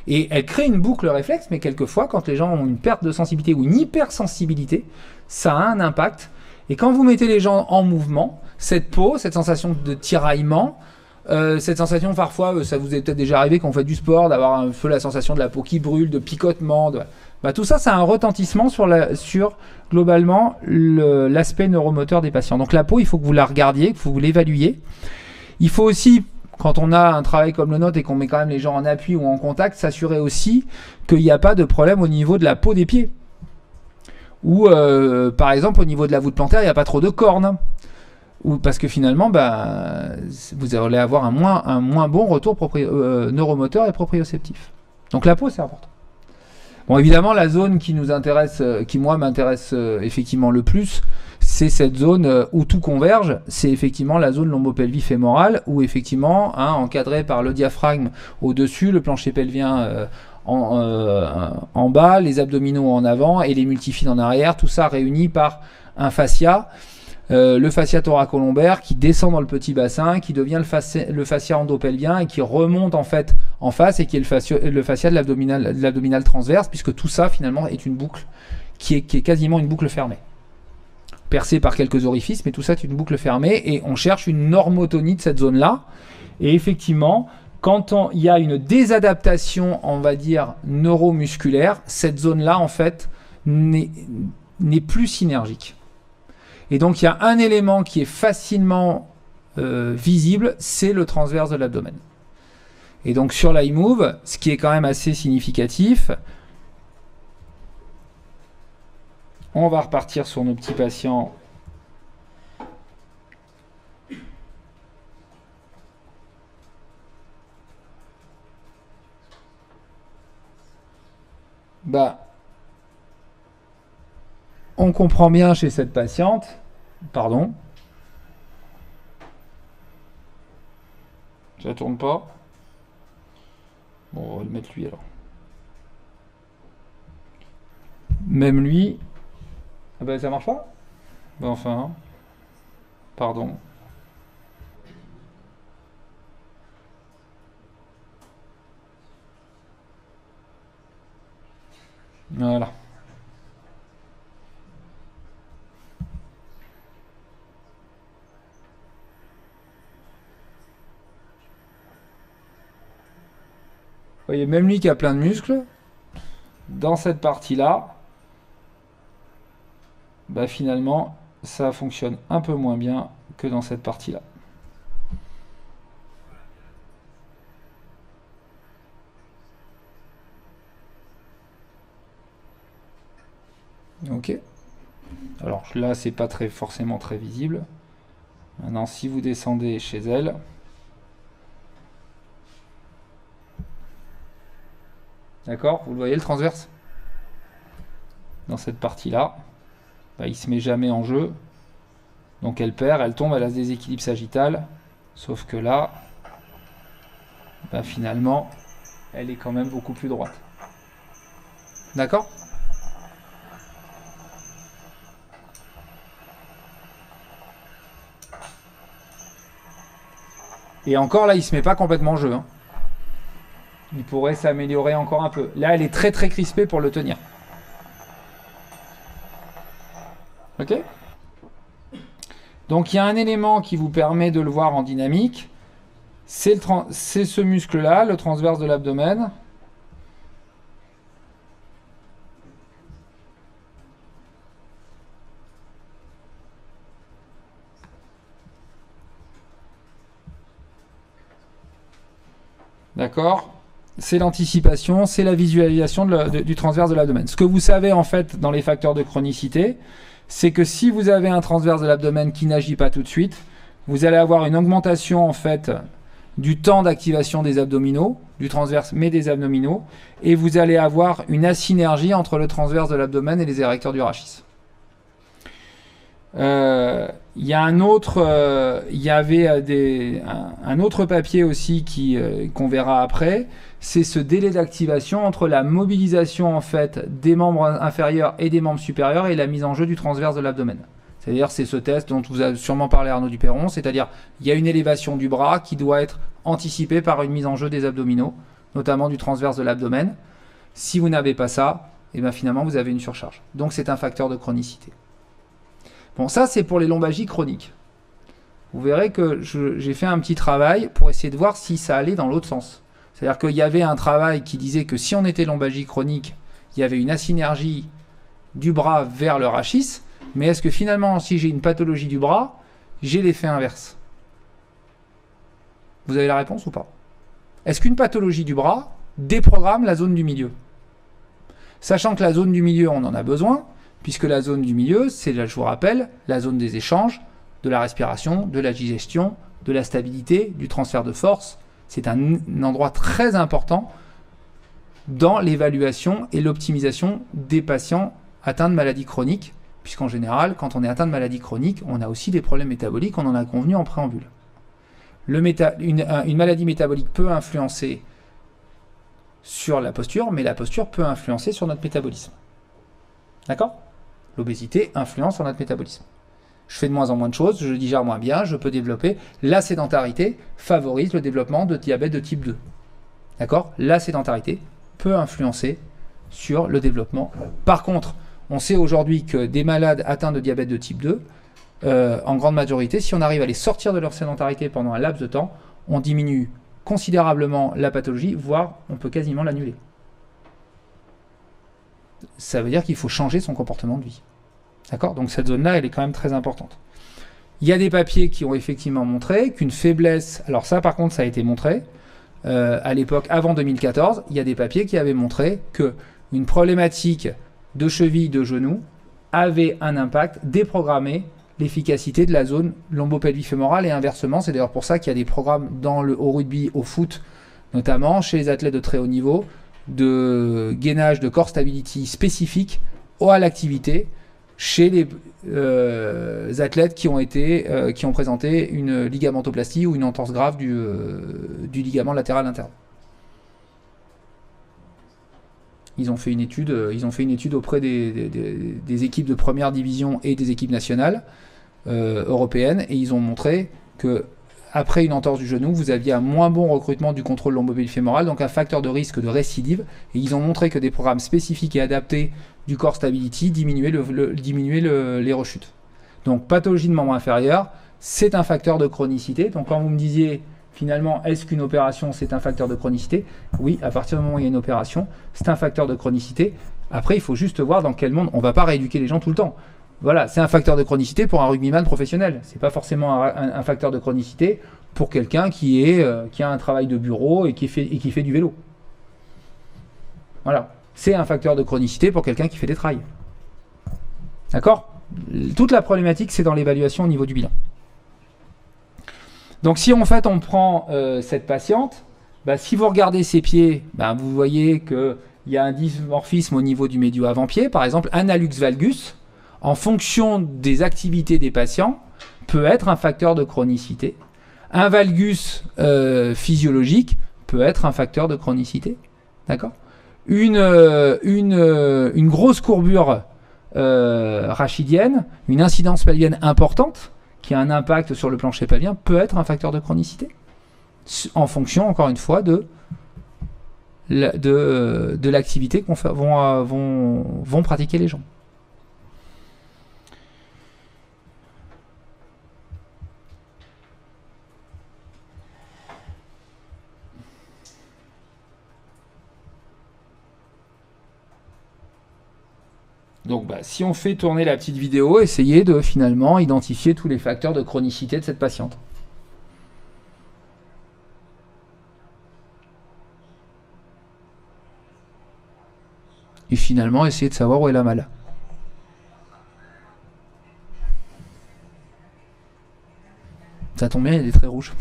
Et elle crée une boucle réflexe, mais quelquefois, quand les gens ont une perte de sensibilité ou une hypersensibilité, ça a un impact. Et quand vous mettez les gens en mouvement, cette peau, cette sensation de tiraillement, cette sensation parfois, ça vous est peut-être déjà arrivé quand on fait du sport, d'avoir un peu la sensation de la peau qui brûle, de picotement, tout ça, ça a un retentissement sur globalement l'aspect neuromoteur des patients. Donc la peau, il faut que vous la regardiez, que vous l'évaluiez. Il faut aussi... Quand on a un travail comme le nôtre et qu'on met quand même les gens en appui ou en contact, s'assurer aussi qu'il n'y a pas de problème au niveau de la peau des pieds. Ou par exemple au niveau de la voûte plantaire, il n'y a pas trop de cornes. Ou parce que finalement, vous allez avoir un moins bon retour neuromoteur et proprioceptif. Donc la peau, c'est important. Bon, évidemment, la zone qui nous intéresse, qui moi m'intéresse effectivement le plus, c'est cette zone où tout converge, c'est effectivement la zone lombopelvie fémorale, où effectivement, encadré par le diaphragme au-dessus, le plancher pelvien en bas, les abdominaux en avant et les multifides en arrière, tout ça réuni par un fascia, le fascia thoracolombaire qui descend dans le petit bassin, qui devient le fascia endopelvien et qui remonte en fait en face et qui est le fascia de l'abdominal transverse, puisque tout ça finalement est une boucle qui est quasiment une boucle fermée. Percée par quelques orifices, mais tout ça est une boucle fermée et on cherche une normotonie de cette zone-là. Et effectivement, quand il y a une désadaptation, on va dire, neuromusculaire, cette zone-là, en fait, n'est plus synergique. Et donc, il y a un élément qui est facilement visible, c'est le transverse de l'abdomen. Et donc, sur l'iMove, ce qui est quand même assez significatif, on va repartir sur nos petits patients. On comprend bien chez cette patiente, pardon, ça tourne pas. Bon, on va le mettre lui alors. Même lui. Ah ben ça marche pas. Ben enfin. Pardon. Voilà. Vous voyez, même lui qui a plein de muscles, dans cette partie-là, finalement, ça fonctionne un peu moins bien que dans cette partie-là. Ok. Alors là, c'est pas forcément très visible. Maintenant, si vous descendez chez elle, d'accord, vous le voyez le transverse? Dans cette partie-là, il se met jamais en jeu. Donc elle perd, elle tombe, elle a ce déséquilibre sagittal. Sauf que là, bah finalement, elle est quand même beaucoup plus droite. D'accord ? Et encore là, il se met pas complètement en jeu. Hein. Il pourrait s'améliorer encore un peu. Là, elle est très très crispée pour le tenir. Ok ? Donc il y a un élément qui vous permet de le voir en dynamique. C'est ce muscle-là, le transverse de l'abdomen. D'accord ? C'est l'anticipation, c'est la visualisation du transverse de l'abdomen. Ce que vous savez en fait dans les facteurs de chronicité, c'est que si vous avez un transverse de l'abdomen qui n'agit pas tout de suite, vous allez avoir une augmentation en fait du temps d'activation des abdominaux, du transverse mais des abdominaux, et vous allez avoir une asynergie entre le transverse de l'abdomen et les érecteurs du rachis. Il y a un autre, il y avait un autre papier aussi qu'on verra après, c'est ce délai d'activation entre la mobilisation en fait des membres inférieurs et des membres supérieurs et la mise en jeu du transverse de l'abdomen. C'est-à-dire c'est ce test dont vous avez sûrement parlé Arnaud Duperron, c'est-à-dire il y a une élévation du bras qui doit être anticipée par une mise en jeu des abdominaux, notamment du transverse de l'abdomen. Si vous n'avez pas ça, et bien finalement vous avez une surcharge. Donc c'est un facteur de chronicité. Bon, ça c'est pour les lombalgies chroniques. Vous verrez que j'ai fait un petit travail pour essayer de voir si ça allait dans l'autre sens. C'est-à-dire qu'il y avait un travail qui disait que si on était lombalgie chronique, il y avait une asynergie du bras vers le rachis, mais est-ce que finalement, si j'ai une pathologie du bras, j'ai l'effet inverse? Vous avez la réponse ou pas? Est-ce qu'une pathologie du bras déprogramme la zone du milieu? Sachant que la zone du milieu, on en a besoin, puisque la zone du milieu, c'est, je vous rappelle, la zone des échanges, de la respiration, de la digestion, de la stabilité, du transfert de force. C'est un endroit très important dans l'évaluation et l'optimisation des patients atteints de maladies chroniques, puisqu'en général, quand on est atteint de maladies chroniques, on a aussi des problèmes métaboliques, on en a convenu en préambule. Une maladie métabolique peut influencer sur la posture, mais la posture peut influencer sur notre métabolisme. D'accord ? L'obésité influence sur notre métabolisme. Je fais de moins en moins de choses, je digère moins bien, je peux développer. La sédentarité favorise le développement de diabète de type 2. D'accord ? La sédentarité peut influencer sur le développement. Par contre, on sait aujourd'hui que des malades atteints de diabète de type 2, en grande majorité, si on arrive à les sortir de leur sédentarité pendant un laps de temps, on diminue considérablement la pathologie, voire on peut quasiment l'annuler. Ça veut dire qu'il faut changer son comportement de vie. D'accord ? Donc cette zone-là, elle est quand même très importante. Il y a des papiers qui ont effectivement montré qu'une faiblesse, alors ça par contre ça a été montré, à l'époque avant 2014, il y a des papiers qui avaient montré qu'une problématique de cheville, de genou, avait un impact déprogrammé l'efficacité de la zone lombopelvifémorale et inversement. C'est d'ailleurs pour ça qu'il y a des programmes au rugby, au foot, notamment chez les athlètes de très haut niveau, de gainage de core stability spécifique à l'activité chez les athlètes qui ont présenté une ligamentoplastie ou une entorse grave du ligament latéral interne. Ils ont fait une étude auprès des équipes de première division et des équipes nationales européennes, et ils ont montré que après une entorse du genou, vous aviez un moins bon recrutement du contrôle lombopelvifémoral, donc un facteur de risque de récidive, et ils ont montré que des programmes spécifiques et adaptés du core stability diminuaient les rechutes. Donc pathologie de membre inférieur, c'est un facteur de chronicité. Donc quand vous me disiez finalement, est-ce qu'une opération c'est un facteur de chronicité? Oui, à partir du moment où il y a une opération, c'est un facteur de chronicité. Après, il faut juste voir dans quel monde. On ne va pas rééduquer les gens tout le temps. Voilà, c'est un facteur de chronicité pour un rugbyman professionnel. C'est pas forcément un facteur de chronicité pour quelqu'un qui a un travail de bureau et qui fait du vélo. Voilà, c'est un facteur de chronicité pour quelqu'un qui fait des trails. D'accord ? Toute la problématique, c'est dans l'évaluation au niveau du bilan. Donc si en fait on prend cette patiente, si vous regardez ses pieds, vous voyez qu'il y a un dysmorphisme au niveau du médio avant-pied, par exemple un hallux valgus. En fonction des activités des patients, peut être un facteur de chronicité. Un valgus physiologique peut être un facteur de chronicité. D'accord ? Une grosse courbure rachidienne, une incidence pelvienne importante, qui a un impact sur le plancher pelvien, peut être un facteur de chronicité. En fonction, encore une fois, de l'activité vont pratiquer les gens. Donc si on fait tourner la petite vidéo, essayez de finalement identifier tous les facteurs de chronicité de cette patiente. Et finalement, essayez de savoir où est la mal. Ça tombe bien, il y a des traits rouges.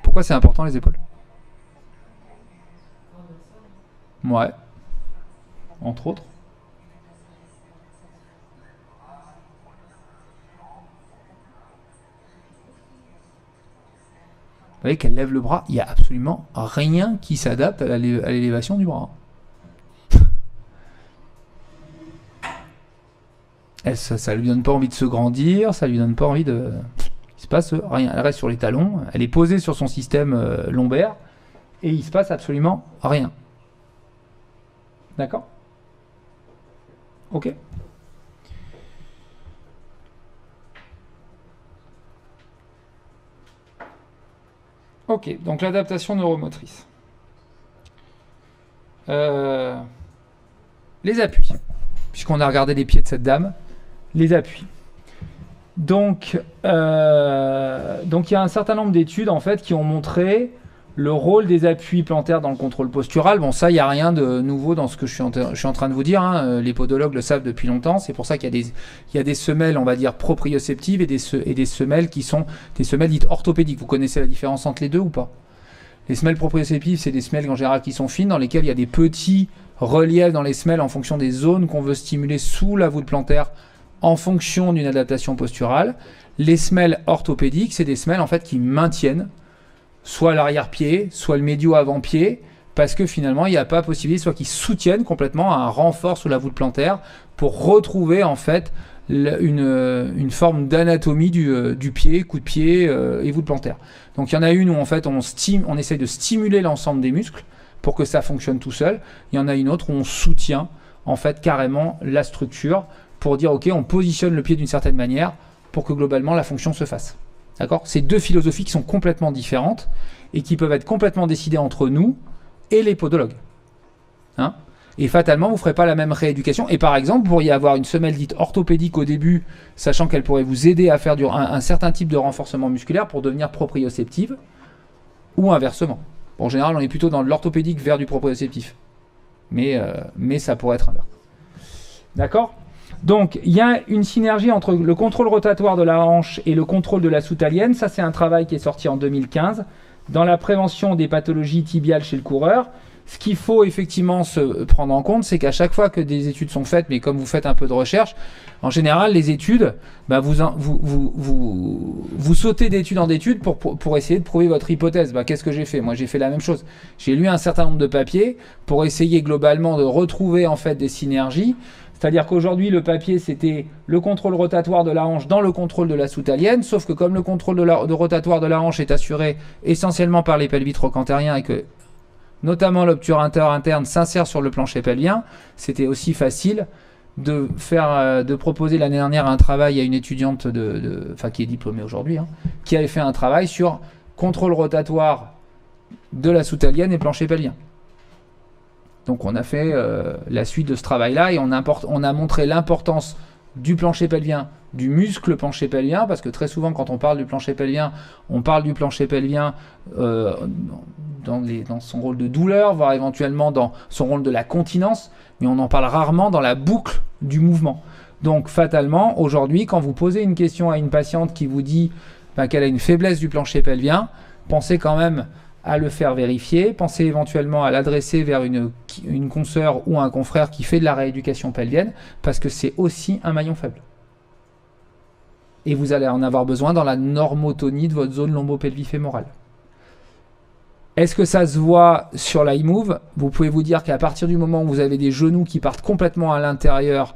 Pourquoi c'est important les épaules? Ouais. Entre autres. Vous voyez qu'elle lève le bras, il n'y a absolument rien qui s'adapte à l'élévation du bras. Ça lui donne pas envie de se grandir, ça lui donne pas envie de... Il se passe rien. Elle reste sur les talons, elle est posée sur son système lombaire et il se passe absolument rien. D'accord ? Ok. Ok, donc l'adaptation neuromotrice. Les appuis. Puisqu'on a regardé les pieds de cette dame, les appuis. Donc il y a un certain nombre d'études en fait qui ont montré le rôle des appuis plantaires dans le contrôle postural. Bon, ça, il n'y a rien de nouveau dans ce que je suis en train de vous dire. Hein. Les podologues le savent depuis longtemps. C'est pour ça qu'il y a des semelles, on va dire, proprioceptives et des semelles qui sont des semelles dites orthopédiques. Vous connaissez la différence entre les deux ou pas? Les semelles proprioceptives, c'est des semelles en général qui sont fines, dans lesquelles il y a des petits reliefs dans les semelles en fonction des zones qu'on veut stimuler sous la voûte plantaire en fonction d'une adaptation posturale. Les semelles orthopédiques, c'est des semelles en fait qui maintiennent soit l'arrière-pied, soit le médio-avant-pied, parce que finalement, il n'y a pas possibilité, soit qu'ils soutiennent complètement un renfort sous la voûte plantaire pour retrouver en fait une forme d'anatomie du pied, coup de pied et voûte plantaire. Donc il y en a une où en fait on essaye de stimuler l'ensemble des muscles pour que ça fonctionne tout seul. Il y en a une autre où on soutient en fait carrément la structure pour dire ok, on positionne le pied d'une certaine manière pour que globalement la fonction se fasse. D'accord ? C'est deux philosophies qui sont complètement différentes et qui peuvent être complètement décidées entre nous et les podologues. Hein ? Et fatalement, vous ne ferez pas la même rééducation. Et par exemple, vous pourriez avoir une semelle dite orthopédique au début, sachant qu'elle pourrait vous aider à faire un certain type de renforcement musculaire pour devenir proprioceptive, ou inversement. Bon, en général, on est plutôt dans l'orthopédique vers du proprioceptif. Mais ça pourrait être inverse. D'accord ? Donc, il y a une synergie entre le contrôle rotatoire de la hanche et le contrôle de la soutalienne. Ça, c'est un travail qui est sorti en 2015 dans la prévention des pathologies tibiales chez le coureur. Ce qu'il faut effectivement se prendre en compte, c'est qu'à chaque fois que des études sont faites, mais comme vous faites un peu de recherche, en général, les études, vous sautez d'étude en étude pour essayer de prouver votre hypothèse. Qu'est-ce que j'ai fait ? Moi, j'ai fait la même chose. J'ai lu un certain nombre de papiers pour essayer globalement de retrouver en fait des synergies. C'est-à-dire qu'aujourd'hui, le papier, c'était le contrôle rotatoire de la hanche dans le contrôle de la soutalienne, sauf que comme le contrôle de rotatoire de la hanche est assuré essentiellement par les pelvis trochanteriens et que notamment l'obturateur interne s'insère sur le plancher pelvien, c'était aussi facile de proposer l'année dernière un travail à une étudiante qui est diplômée aujourd'hui, qui avait fait un travail sur contrôle rotatoire de la soutalienne et plancher pelvien. Donc on a fait la suite de ce travail-là et on a montré l'importance du plancher pelvien, du muscle plancher pelvien, parce que très souvent quand on parle du plancher pelvien, on parle du plancher pelvien dans son rôle de douleur, voire éventuellement dans son rôle de la continence, mais on en parle rarement dans la boucle du mouvement. Donc fatalement, aujourd'hui, quand vous posez une question à une patiente qui vous dit qu'elle a une faiblesse du plancher pelvien, pensez quand même à le faire vérifier, pensez éventuellement à l'adresser vers une consoeur ou un confrère qui fait de la rééducation pelvienne, parce que c'est aussi un maillon faible. Et vous allez en avoir besoin dans la normotonie de votre zone lombopelvifémorale. Est-ce que ça se voit sur l'iMove? Vous pouvez vous dire qu'à partir du moment où vous avez des genoux qui partent complètement à l'intérieur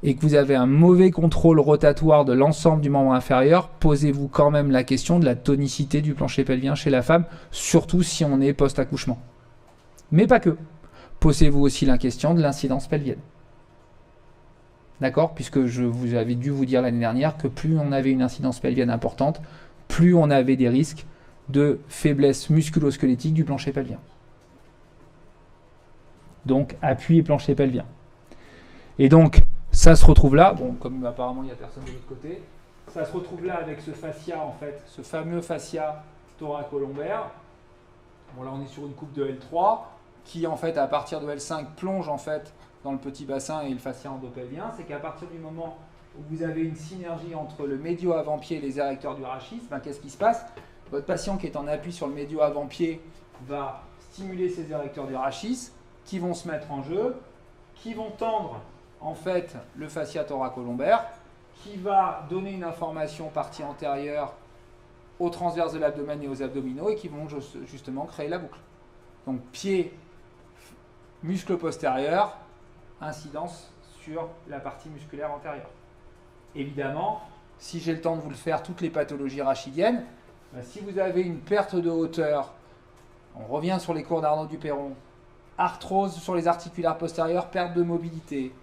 et que vous avez un mauvais contrôle rotatoire de l'ensemble du membre inférieur, posez-vous quand même la question de la tonicité du plancher pelvien chez la femme, surtout si on est post-accouchement. Mais pas que. Posez-vous aussi la question de l'incidence pelvienne. D'accord? Puisque je vous avais dû vous dire l'année dernière que plus on avait une incidence pelvienne importante, plus on avait des risques de faiblesse musculo-squelettique du plancher pelvien. Donc, appui et plancher pelvien. Et donc, ça se retrouve là, bon, comme apparemment il n'y a personne de l'autre côté, ça se retrouve là avec ce fascia, en fait, ce fameux fascia thoracolombaire. Bon, là, on est sur une coupe de L3, qui, en fait, à partir de L5, plonge, en fait, dans le petit bassin et le fascia endopelvien. C'est qu'à partir du moment où vous avez une synergie entre le médio-avant-pied et les érecteurs du rachis, qu'est-ce qui se passe? Votre patient qui est en appui sur le médio-avant-pied va stimuler ses érecteurs du rachis, qui vont se mettre en jeu, qui vont tendre en fait le fascia thoracolombaire, qui va donner une information partie antérieure au transverse de l'abdomen et aux abdominaux et qui vont justement créer la boucle. Donc pied, muscle postérieur, incidence sur la partie musculaire antérieure. Évidemment, si j'ai le temps de vous le faire, toutes les pathologies rachidiennes, si vous avez une perte de hauteur, on revient sur les cours d'Arnaud Duperron, arthrose sur les articulaires postérieurs, perte de mobilité,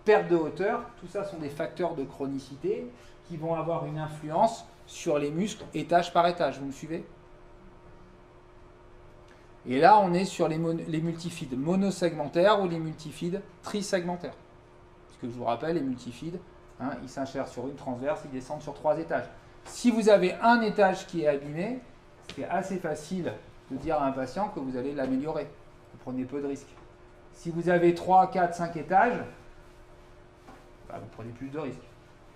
perte de hauteur, tout ça sont des facteurs de chronicité qui vont avoir une influence sur les muscles étage par étage. Vous me suivez? Et là, on est sur les multifides monosegmentaires ou les multifides trisegmentaires. Puisque je vous rappelle, les multifides, ils s'insèrent sur une transverse, ils descendent sur 3 étages. Si vous avez un étage qui est abîmé, c'est assez facile de dire à un patient que vous allez l'améliorer. Vous prenez peu de risques. Si vous avez 3, 4, 5 étages, vous prenez plus de risques.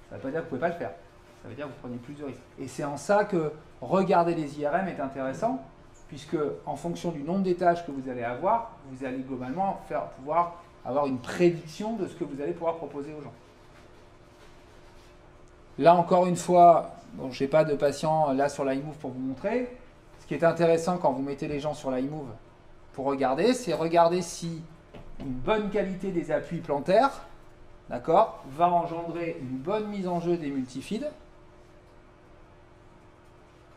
Ça ne veut pas dire que vous ne pouvez pas le faire. Ça veut dire que vous prenez plus de risques. Et c'est en ça que regarder les IRM est intéressant, puisque en fonction du nombre d'étages que vous allez avoir, vous allez globalement pouvoir avoir une prédiction de ce que vous allez pouvoir proposer aux gens. Là, encore une fois, bon, je n'ai pas de patient là sur l'iMove pour vous montrer. Ce qui est intéressant quand vous mettez les gens sur l'iMove pour regarder, c'est regarder si une bonne qualité des appuis plantaires, d'accord, va engendrer une bonne mise en jeu des multifides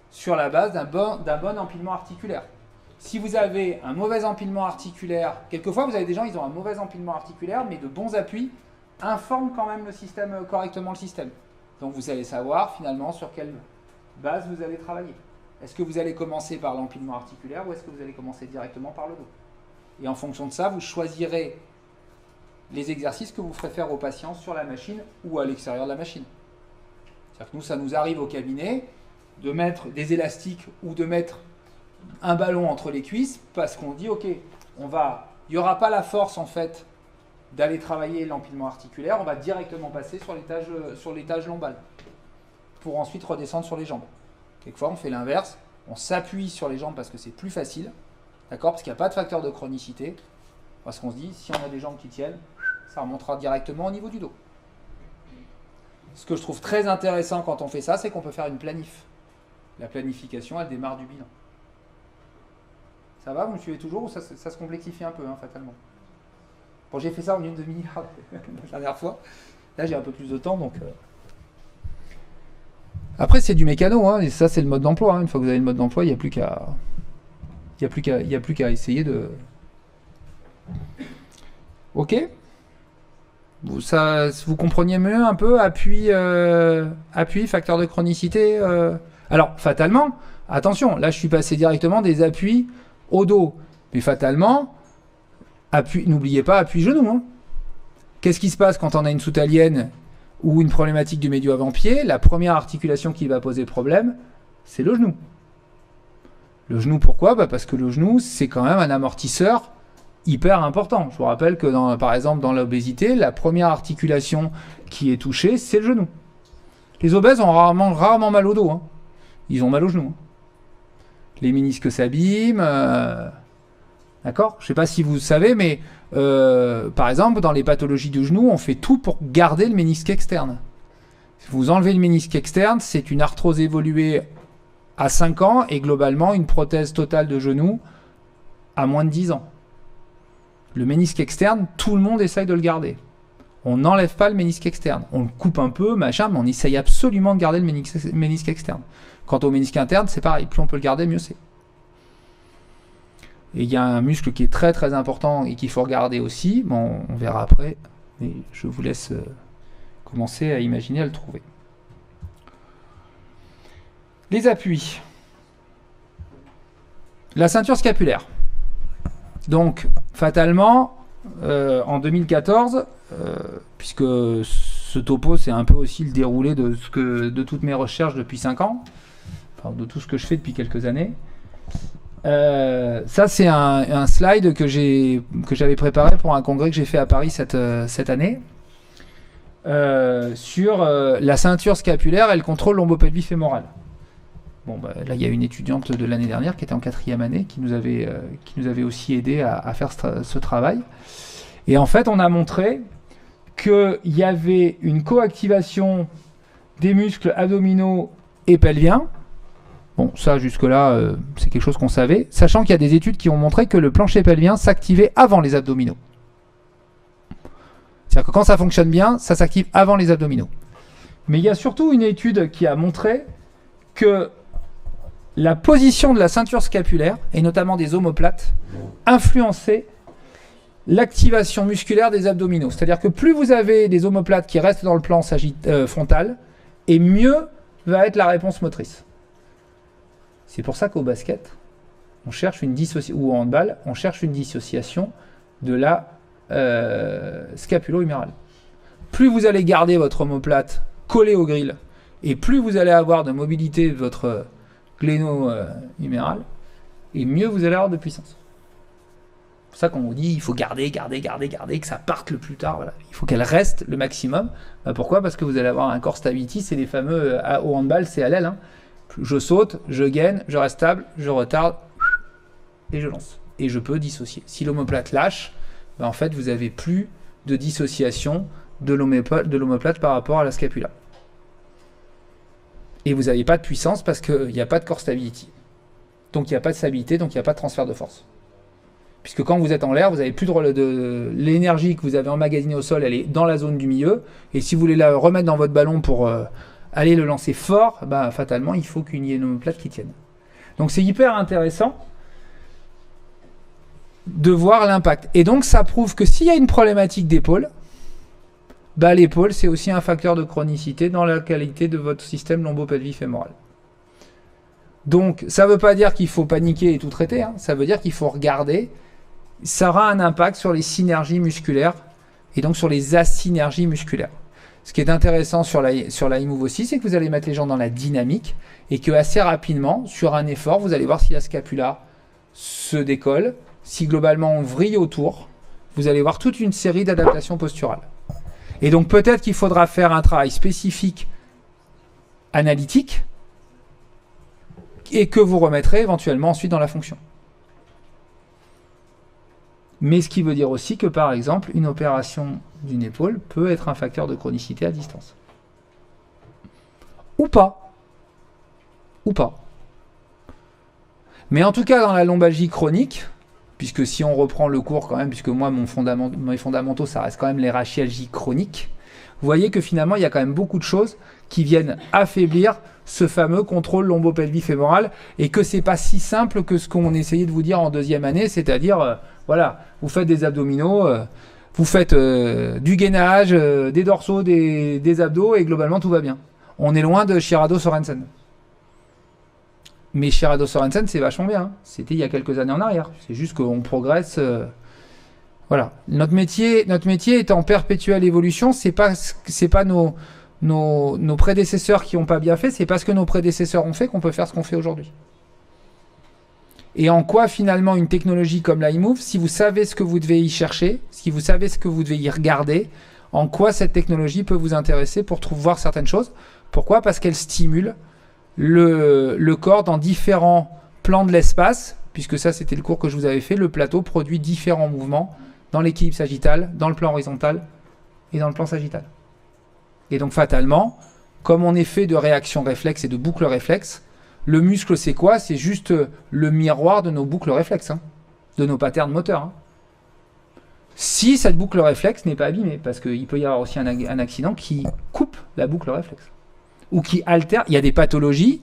sur la base d'un bon empilement articulaire. Si vous avez un mauvais empilement articulaire, quelquefois vous avez des gens, ils ont un mauvais empilement articulaire, mais de bons appuis informent quand même le système, correctement le système. Donc vous allez savoir finalement sur quelle base vous allez travailler. Est-ce que vous allez commencer par l'empilement articulaire ou est-ce que vous allez commencer directement par le dos? Et en fonction de ça, vous choisirez les exercices que vous ferez faire aux patients sur la machine ou à l'extérieur de la machine. C'est-à-dire que nous, ça nous arrive au cabinet de mettre des élastiques ou de mettre un ballon entre les cuisses parce qu'on dit, ok, il n'y aura pas la force en fait d'aller travailler l'empilement articulaire, on va directement passer sur l'étage lombal pour ensuite redescendre sur les jambes. Quelquefois, on fait l'inverse, on s'appuie sur les jambes parce que c'est plus facile, d'accord, parce qu'il n'y a pas de facteur de chronicité, parce qu'on se dit, si on a des jambes qui tiennent, ça remontera directement au niveau du dos. Ce que je trouve très intéressant quand on fait ça, c'est qu'on peut faire une planif. La planification, elle démarre du bilan. Ça va, vous me suivez toujours ou ça se complexifie un peu, fatalement? Bon, j'ai fait ça en une demi-heure la dernière fois. Là, j'ai un peu plus de temps, donc... Après, c'est du mécano, et ça, c'est le mode d'emploi. Une fois que vous avez le mode d'emploi, il n'y a plus qu'à essayer de... Ok? Vous compreniez mieux un peu appui, facteur de chronicité Alors, fatalement, attention, là, je suis passé directement des appuis au dos. Mais fatalement... N'oubliez pas, appui genou. Qu'est-ce qui se passe quand on a une soutalienne ou une problématique du médio-avant-pied? La première articulation qui va poser problème, c'est le genou. Le genou, pourquoi? Parce que le genou, c'est quand même un amortisseur hyper important. Je vous rappelle que, par exemple, dans l'obésité, la première articulation qui est touchée, c'est le genou. Les obèses ont rarement mal au dos. ils ont mal aux genoux. Les ménisques s'abîment. D'accord ? Je ne sais pas si vous savez, mais par exemple, dans les pathologies du genou, on fait tout pour garder le ménisque externe. Si vous enlevez le ménisque externe, c'est une arthrose évoluée à 5 ans et globalement une prothèse totale de genou à moins de 10 ans. Le ménisque externe, tout le monde essaye de le garder. On n'enlève pas le ménisque externe. On le coupe un peu, machin, mais on essaye absolument de garder le ménisque externe. Quant au ménisque interne, c'est pareil. Plus on peut le garder, mieux c'est. Et il y a un muscle qui est très très important et qu'il faut regarder aussi. Bon, on verra après, mais je vous laisse commencer à imaginer à le trouver. Les appuis. La ceinture scapulaire. Donc, fatalement, en 2014, puisque ce topo, c'est un peu aussi le déroulé de toutes mes recherches depuis 5 ans, enfin, de tout ce que je fais depuis quelques années. Ça, c'est un slide que j'avais préparé pour un congrès que j'ai fait à Paris cette année, sur la ceinture scapulaire et le contrôle lombopelvie fémorale. Bon, bah, là, il y a une étudiante de l'année dernière qui était en 4e année qui nous avait aussi aidé à faire ce travail. Et en fait, on a montré qu'il y avait une coactivation des muscles abdominaux et pelviens. Bon, ça, jusque-là, c'est quelque chose qu'on savait. Sachant qu'il y a des études qui ont montré que le plancher pelvien s'activait avant les abdominaux. C'est-à-dire que quand ça fonctionne bien, ça s'active avant les abdominaux. Mais il y a surtout une étude qui a montré que la position de la ceinture scapulaire, et notamment des omoplates, influençait l'activation musculaire des abdominaux. C'est-à-dire que plus vous avez des omoplates qui restent dans le plan frontal, et mieux va être la réponse motrice. C'est pour ça qu'au basket, on cherche une dissociation, ou au handball, on cherche une dissociation de la scapulo-humérale. Plus vous allez garder votre omoplate collée au grill, et plus vous allez avoir de mobilité de votre gléno-huméral, et mieux vous allez avoir de puissance. C'est pour ça qu'on vous dit il faut garder, que ça parte le plus tard. Voilà. Il faut qu'elle reste le maximum. Bah pourquoi ? Parce que vous allez avoir un core stability, c'est les fameux au handball, c'est à l'aile. Hein. Je saute, je gaine, je reste stable, je retarde, et je lance. Et je peux dissocier. Si l'omoplate lâche, bah en fait vous n'avez plus de dissociation de l'omoplate par rapport à la scapula. Et vous n'avez pas de puissance parce qu'il n'y a pas de core stability. Donc il n'y a pas de stabilité, donc il n'y a pas de transfert de force. Puisque quand vous êtes en l'air, vous n'avez plus de l'énergie que vous avez emmagasinée au sol, elle est dans la zone du milieu. Et si vous voulez la remettre dans votre ballon pour aller le lancer fort, bah, fatalement, il faut qu'il y ait une omoplate qui tienne. Donc c'est hyper intéressant de voir l'impact. Et donc ça prouve que s'il y a une problématique d'épaule, bah, l'épaule, c'est aussi un facteur de chronicité dans la qualité de votre système lombopelvie fémoral. Donc, ça ne veut pas dire qu'il faut paniquer et tout traiter, hein. Ça veut dire qu'il faut regarder. Ça aura un impact sur les synergies musculaires et donc sur les asynergies musculaires. Ce qui est intéressant sur l'iMove aussi, c'est que vous allez mettre les gens dans la dynamique et que assez rapidement, sur un effort, vous allez voir si la scapula se décolle, si globalement on vrille autour, vous allez voir toute une série d'adaptations posturales. Et donc peut-être qu'il faudra faire un travail spécifique analytique et que vous remettrez éventuellement ensuite dans la fonction. Mais ce qui veut dire aussi que par exemple, une opération d'une épaule peut être un facteur de chronicité à distance. Ou pas. Ou pas. Mais en tout cas, dans la lombalgie chronique, puisque si on reprend le cours quand même, puisque moi, mes fondamentaux, ça reste quand même les rachialgies chroniques, vous voyez que finalement, il y a quand même beaucoup de choses qui viennent affaiblir ce fameux contrôle lombopelvie fémoral et que c'est pas si simple que ce qu'on essayait de vous dire en deuxième année, c'est-à-dire, voilà, vous faites des abdominaux, vous faites du gainage, des dorsaux, des abdos et globalement tout va bien. On est loin de Shirado-Sorensen. Mais Shirado-Sorensen, c'est vachement bien. Hein. C'était il y a quelques années en arrière. C'est juste qu'on progresse. Voilà. Notre métier est en perpétuelle évolution. C'est pas nos prédécesseurs qui n'ont pas bien fait. C'est parce que nos prédécesseurs ont fait qu'on peut faire ce qu'on fait aujourd'hui. Et en quoi finalement une technologie comme l'iMove, si vous savez ce que vous devez y chercher, si vous savez ce que vous devez y regarder, en quoi cette technologie peut vous intéresser pour voir certaines choses. Pourquoi ? Parce qu'elle stimule le corps dans différents plans de l'espace, puisque ça c'était le cours que je vous avais fait. Le plateau produit différents mouvements dans l'équilibre sagittal, dans le plan horizontal et dans le plan sagittal. Et donc fatalement, comme on est fait de réactions réflexes et de boucles réflexes, le muscle c'est quoi? C'est juste le miroir de nos boucles réflexes, hein, de nos patterns moteurs. Hein. Si cette boucle réflexe n'est pas abîmée, parce qu'il peut y avoir aussi un accident qui coupe la boucle réflexe, ou qui altère, il y a des pathologies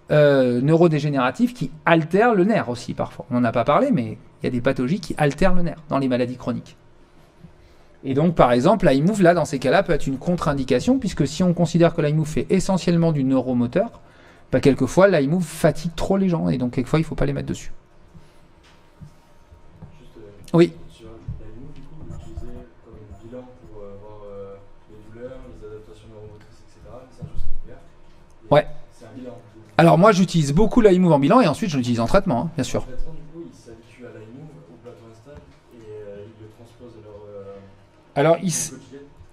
neurodégénératives qui altèrent le nerf aussi parfois. On n'en a pas parlé, mais il y a des pathologies qui altèrent le nerf dans les maladies chroniques. Et donc par exemple, l'IMOVE, là dans ces cas-là, peut être une contre-indication, puisque si on considère que l'IMOVE fait essentiellement du neuromoteur, bah, quelquefois l'IMOVE fatigue trop les gens, et donc quelquefois il ne faut pas les mettre dessus. Juste, Oui. sur l'IMOVE, du coup, vous l'utilisez comme bilan pour voir les douleurs, les adaptations neuromotrices, etc., les séances régulières. Ouais. C'est un bilan. Alors moi j'utilise beaucoup l'IMOVE en bilan, et ensuite je l'utilise en traitement, hein, bien sûr. Le traitement, du coup, ils s'habituent à l'IMOVE, au plateau instable, et ils le transposent à leur Alors quotidien.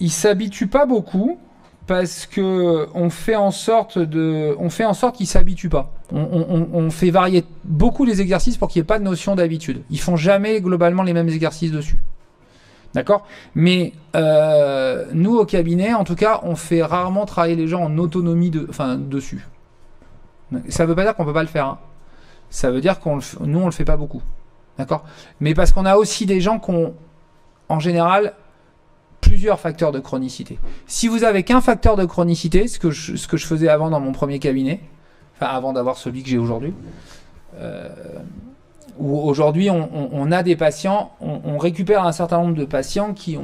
il ne s'habitue pas beaucoup, parce que on fait en sorte qu'ils ne s'habituent pas. On fait varier beaucoup les exercices pour qu'il n'y ait pas de notion d'habitude. Ils font jamais globalement les mêmes exercices dessus. D'accord? Mais nous, au cabinet, en tout cas, on fait rarement travailler les gens en autonomie dessus. Ça ne veut pas dire qu'on ne peut pas le faire. Hein. Ça veut dire nous, on ne le fait pas beaucoup. D'accord? Mais parce qu'on a aussi des gens qui ont, en général, plusieurs facteurs de chronicité. Si vous avez qu'un facteur de chronicité, ce que je faisais avant dans mon premier cabinet, enfin avant d'avoir celui que j'ai aujourd'hui, où aujourd'hui on a des patients, on récupère un certain nombre de patients qui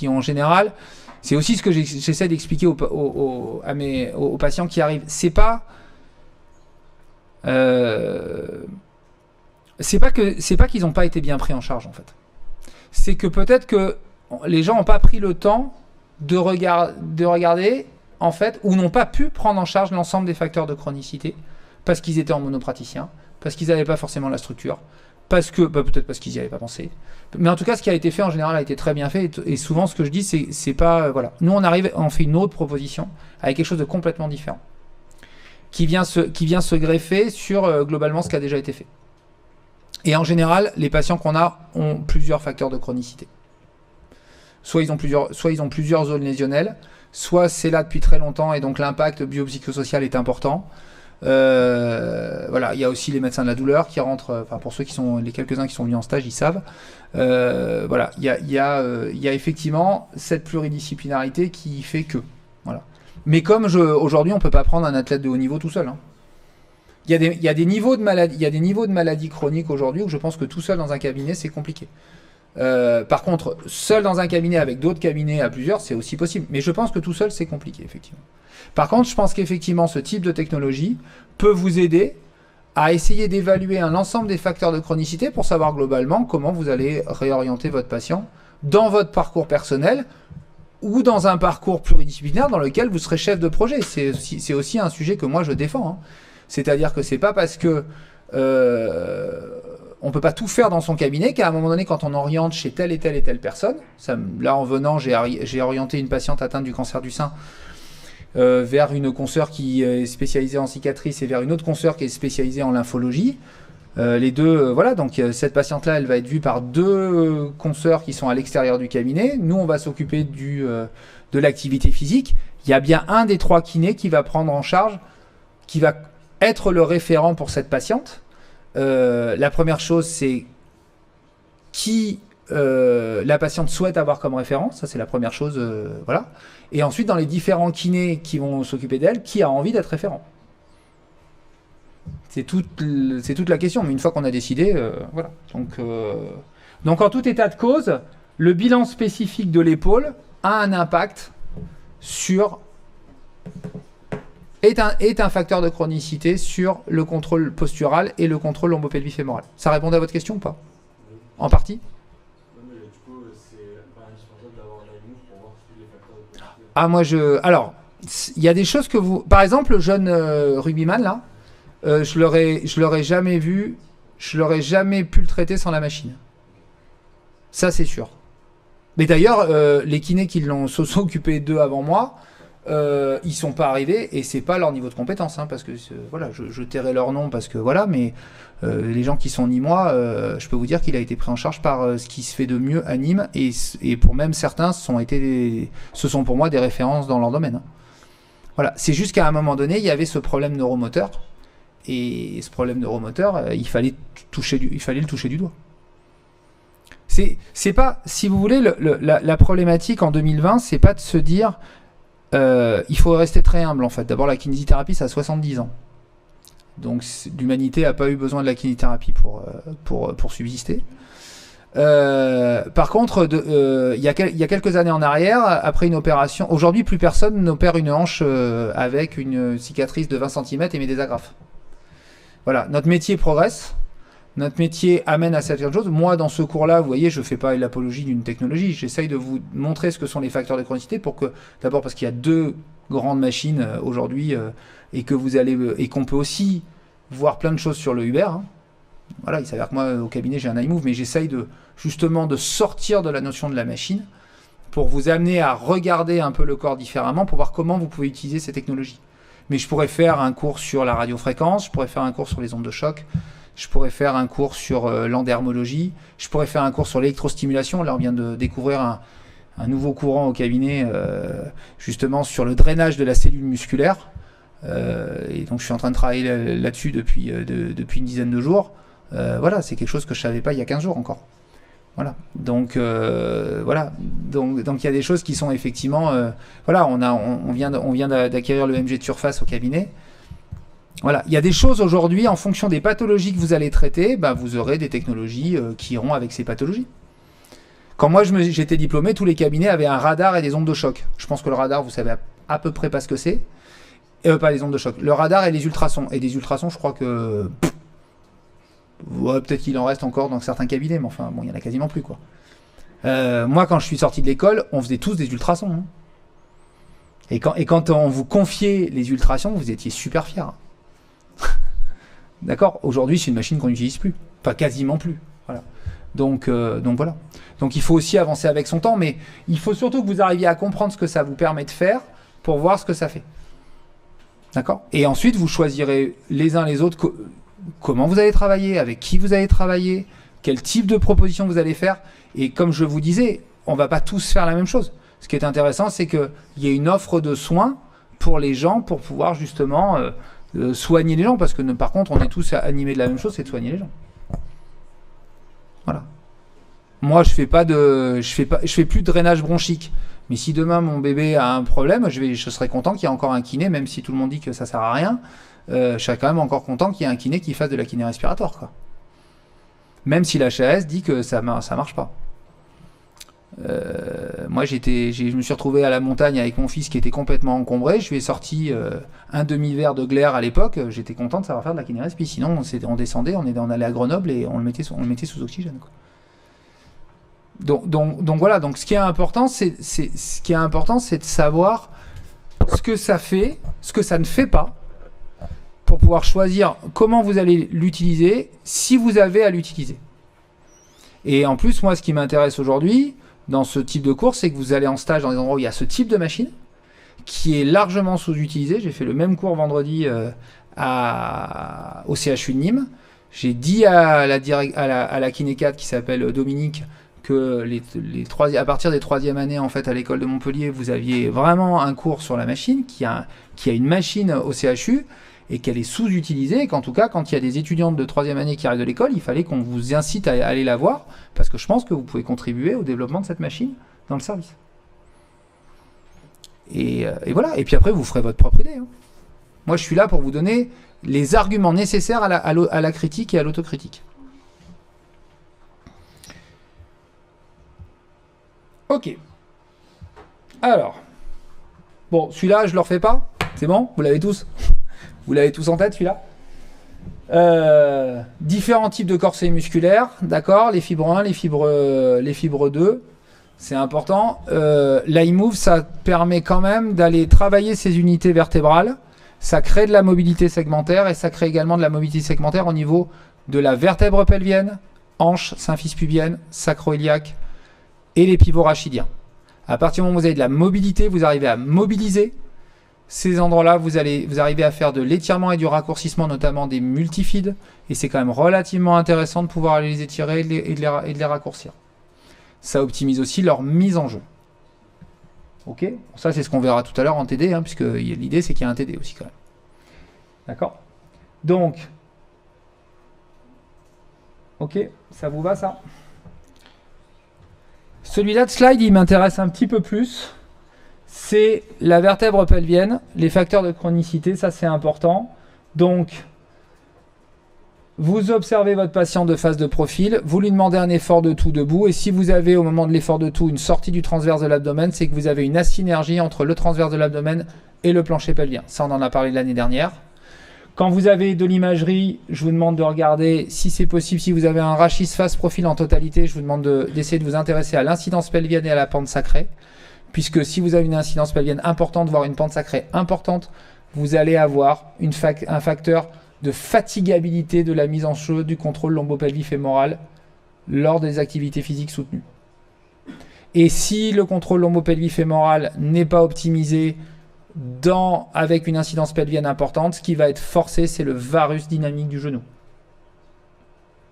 en général, c'est aussi ce que j'essaie d'expliquer aux patients qui arrivent. C'est pas qu'ils n'ont pas été bien pris en charge en fait. C'est que peut-être que les gens n'ont pas pris le temps de regarder, en fait, ou n'ont pas pu prendre en charge l'ensemble des facteurs de chronicité, parce qu'ils étaient en monopraticien, parce qu'ils n'avaient pas forcément la structure, peut-être parce qu'ils n'y avaient pas pensé. Mais en tout cas, ce qui a été fait en général a été très bien fait, et souvent ce que je dis, c'est pas... voilà. Nous, on fait une autre proposition, avec quelque chose de complètement différent, qui vient se greffer sur globalement ce qui a déjà été fait. Et en général, les patients qu'on a ont plusieurs facteurs de chronicité. Soit ils ont plusieurs zones lésionnelles, soit c'est là depuis très longtemps et donc l'impact biopsychosocial est important. Voilà, il y a aussi les médecins de la douleur qui rentrent, enfin pour ceux qui sont, les quelques-uns qui sont venus en stage, ils savent. Voilà, il y a effectivement cette pluridisciplinarité qui fait que, voilà. Mais comme aujourd'hui, on peut pas prendre un athlète de haut niveau tout seul. Hein. Il y a des niveaux de maladies chroniques aujourd'hui où je pense que tout seul dans un cabinet c'est compliqué. Par contre, seul dans un cabinet avec d'autres cabinets à plusieurs, c'est aussi possible. Mais je pense que tout seul, c'est compliqué, effectivement. Par contre, je pense qu'effectivement, ce type de technologie peut vous aider à essayer d'évaluer l'ensemble des facteurs de chronicité pour savoir globalement comment vous allez réorienter votre patient dans votre parcours personnel ou dans un parcours pluridisciplinaire dans lequel vous serez chef de projet. C'est aussi un sujet que moi, je défends. Hein. C'est-à-dire que c'est pas parce que... on peut pas tout faire dans son cabinet qu'à un moment donné, quand on oriente chez telle et telle personne, là en venant, j'ai orienté une patiente atteinte du cancer du sein vers une consoeur qui est spécialisée en cicatrices et vers une autre consoeur qui est spécialisée en lymphologie. Les deux, voilà, donc cette patiente-là, elle va être vue par deux consoeurs qui sont à l'extérieur du cabinet. Nous, on va s'occuper de l'activité physique. Il y a bien un des trois kinés qui va prendre en charge, qui va être le référent pour cette patiente. La première chose, c'est qui la patiente souhaite avoir comme référence. Ça, c'est la première chose. Voilà. Et ensuite, dans les différents kinés qui vont s'occuper d'elle, qui a envie d'être référent? C'est toute la question. Mais une fois qu'on a décidé, voilà. Donc, en tout état de cause, le bilan spécifique de l'épaule a un impact sur... est un facteur de chronicité sur le contrôle postural et le contrôle lombopelvifémoral. Ça répondait à votre question ou pas? En partie? Oui, mais du coup, c'est pas indispensable d'avoir un IMOVE pour voir tous les facteurs de chronicité. Ah, alors, il y a des choses que vous... Par exemple, le jeune rugbyman, là, je l'aurais jamais vu, je l'aurais jamais pu le traiter sans la machine. Ça, c'est sûr. Mais d'ailleurs, les kinés qui se sont occupés d'eux avant moi, ils sont pas arrivés et c'est pas leur niveau de compétence, hein, parce que voilà, je tairai leur nom parce que voilà, mais les gens qui sont nîmois, je peux vous dire qu'il a été pris en charge par ce qui se fait de mieux à Nîmes et pour même certains, ce sont pour moi des références dans leur domaine. Hein. Voilà, c'est juste qu'à un moment donné, il y avait ce problème neuromoteur et ce problème neuromoteur, il fallait le toucher du doigt. C'est pas, si vous voulez, la problématique en 2020, c'est pas de se dire il faut rester très humble en fait. D'abord, la kinésithérapie, ça a 70 ans. Donc l'humanité n'a pas eu besoin de la kinésithérapie pour subsister. Par contre, il y a quelques années en arrière, après une opération, aujourd'hui plus personne n'opère une hanche avec une cicatrice de 20 cm et met des agrafes. Voilà, notre métier progresse. Notre métier amène à certaines choses. Moi, dans ce cours-là, vous voyez, je ne fais pas l'apologie d'une technologie. J'essaye de vous montrer ce que sont les facteurs de chronicité pour que, d'abord parce qu'il y a 2 grandes machines aujourd'hui et qu'on peut aussi voir plein de choses sur le Uber. Hein. Voilà, il s'avère que moi, au cabinet, j'ai un iMove, mais j'essaye justement de sortir de la notion de la machine pour vous amener à regarder un peu le corps différemment pour voir comment vous pouvez utiliser ces technologies. Mais je pourrais faire un cours sur la radiofréquence, je pourrais faire un cours sur les ondes de choc, je pourrais faire un cours sur l'endermologie, je pourrais faire un cours sur l'électrostimulation. Là, on vient de découvrir un nouveau courant au cabinet, justement sur le drainage de la cellule musculaire. Et donc, je suis en train de travailler là-dessus depuis une dizaine de jours. Voilà, c'est quelque chose que je ne savais pas il y a 15 jours encore. Voilà. Donc, voilà. Donc, il y a des choses qui sont effectivement... voilà, on vient d'acquérir le MG de surface au cabinet. Voilà, il y a des choses aujourd'hui, en fonction des pathologies que vous allez traiter, bah, vous aurez des technologies qui iront avec ces pathologies. Quand moi j'étais diplômé, tous les cabinets avaient un radar et des ondes de choc. Je pense que le radar, vous savez à peu près pas ce que c'est. Pas les ondes de choc. Le radar et les ultrasons. Et des ultrasons, je crois que... ouais, peut-être qu'il en reste encore dans certains cabinets, mais enfin, bon, il y en a quasiment plus, quoi. Moi, quand je suis sorti de l'école, on faisait tous des ultrasons. Hein. Et quand on vous confiait les ultrasons, vous étiez super fiers. D'accord. Aujourd'hui, c'est une machine qu'on n'utilise plus. Enfin, quasiment plus. Voilà. Donc voilà. Donc il faut aussi avancer avec son temps, mais il faut surtout que vous arriviez à comprendre ce que ça vous permet de faire pour voir ce que ça fait. D'accord. Et ensuite, vous choisirez les uns les autres comment vous allez travailler, avec qui vous allez travailler, quel type de proposition vous allez faire. Et comme je vous disais, on ne va pas tous faire la même chose. Ce qui est intéressant, c'est qu'il y ait une offre de soins pour les gens pour pouvoir justement... soigner les gens, parce que par contre on est tous animés de la même chose, c'est de soigner les gens. Voilà. Moi je fais plus de drainage bronchique, mais si demain mon bébé a un problème, je serais content qu'il y ait encore un kiné, même si tout le monde dit que ça sert à rien, je serais quand même encore content qu'il y ait un kiné qui fasse de la kiné respiratoire, quoi. Même si la HAS dit que ça marche pas. Moi je me suis retrouvé à la montagne avec mon fils qui était complètement encombré, je lui ai sorti un demi-verre de glaire à l'époque, j'étais content de savoir faire de la kiné-respi, sinon on descendait, on allait à Grenoble et on le mettait sous oxygène, quoi. Donc voilà, donc ce qui est important c'est de savoir ce que ça fait, ce que ça ne fait pas, pour pouvoir choisir comment vous allez l'utiliser, si vous avez à l'utiliser. Et en plus, moi ce qui m'intéresse aujourd'hui dans ce type de cours, c'est que vous allez en stage dans des endroits où il y a ce type de machine qui est largement sous-utilisé. J'ai fait le même cours vendredi au CHU de Nîmes. J'ai dit à la kiné-4 qui s'appelle Dominique que à partir des 3e années en fait, à l'école de Montpellier, vous aviez vraiment un cours sur la machine, qui a une machine au CHU et qu'elle est sous-utilisée, et qu'en tout cas, quand il y a des étudiantes de 3e année qui arrivent de l'école, il fallait qu'on vous incite à aller la voir, parce que je pense que vous pouvez contribuer au développement de cette machine dans le service. Et voilà, et puis après, vous ferez votre propre idée. Hein. Moi, je suis là pour vous donner les arguments nécessaires à la critique et à l'autocritique. Ok. Alors. Bon, celui-là, je ne le refais pas. C'est bon? Vous l'avez tous? Vous l'avez tous en tête, celui-là? Différents types de corsets musculaires, d'accord? Les fibres 1, les fibres 2, c'est important. L'iMove, ça permet quand même d'aller travailler ces unités vertébrales. Ça crée de la mobilité segmentaire et ça crée également de la mobilité segmentaire au niveau de la vertèbre pelvienne, hanche, symphyse pubienne, sacro-iliaque et les pivots rachidiens. À partir du moment où vous avez de la mobilité, vous arrivez à mobiliser Ces endroits-là, vous arrivez à faire de l'étirement et du raccourcissement, notamment des multifides. Et c'est quand même relativement intéressant de pouvoir aller les étirer et de les raccourcir. Ça optimise aussi leur mise en jeu. Ok, ça c'est ce qu'on verra tout à l'heure en TD, hein, puisque l'idée c'est qu'il y a un TD aussi quand même. D'accord. Donc, ok, ça vous va ça? Celui-là de slide, il m'intéresse un petit peu plus. C'est la vertèbre pelvienne, les facteurs de chronicité, ça c'est important. Donc, vous observez votre patient de face de profil, vous lui demandez un effort de tout debout, et si vous avez au moment de l'effort de tout une sortie du transverse de l'abdomen, c'est que vous avez une asynergie entre le transverse de l'abdomen et le plancher pelvien. Ça, on en a parlé l'année dernière. Quand vous avez de l'imagerie, je vous demande de regarder, si c'est possible, si vous avez un rachis face profil en totalité, je vous demande d'essayer de vous intéresser à l'incidence pelvienne et à la pente sacrée. Puisque si vous avez une incidence pelvienne importante, voire une pente sacrée importante, vous allez avoir un facteur de fatigabilité de la mise en jeu du contrôle lombopelvifémoral lors des activités physiques soutenues. Et si le contrôle lombopelvifémoral n'est pas optimisé avec une incidence pelvienne importante, ce qui va être forcé, c'est le varus dynamique du genou.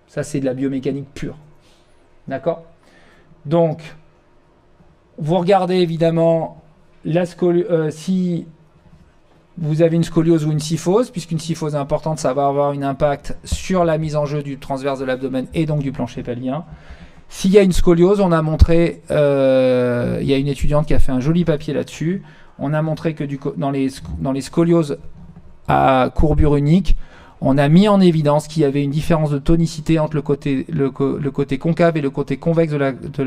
Ça, c'est de la biomécanique pure. D'accord? Donc, vous regardez évidemment si vous avez une scoliose ou une kyphose, puisqu'une kyphose importante, ça va avoir un impact sur la mise en jeu du transverse de l'abdomen et donc du plancher pelvien. S'il y a une scoliose, on a montré, il y a une étudiante qui a fait un joli papier là-dessus, on a montré que dans les scolioses à courbure unique, on a mis en évidence qu'il y avait une différence de tonicité entre le côté concave et le côté convexe de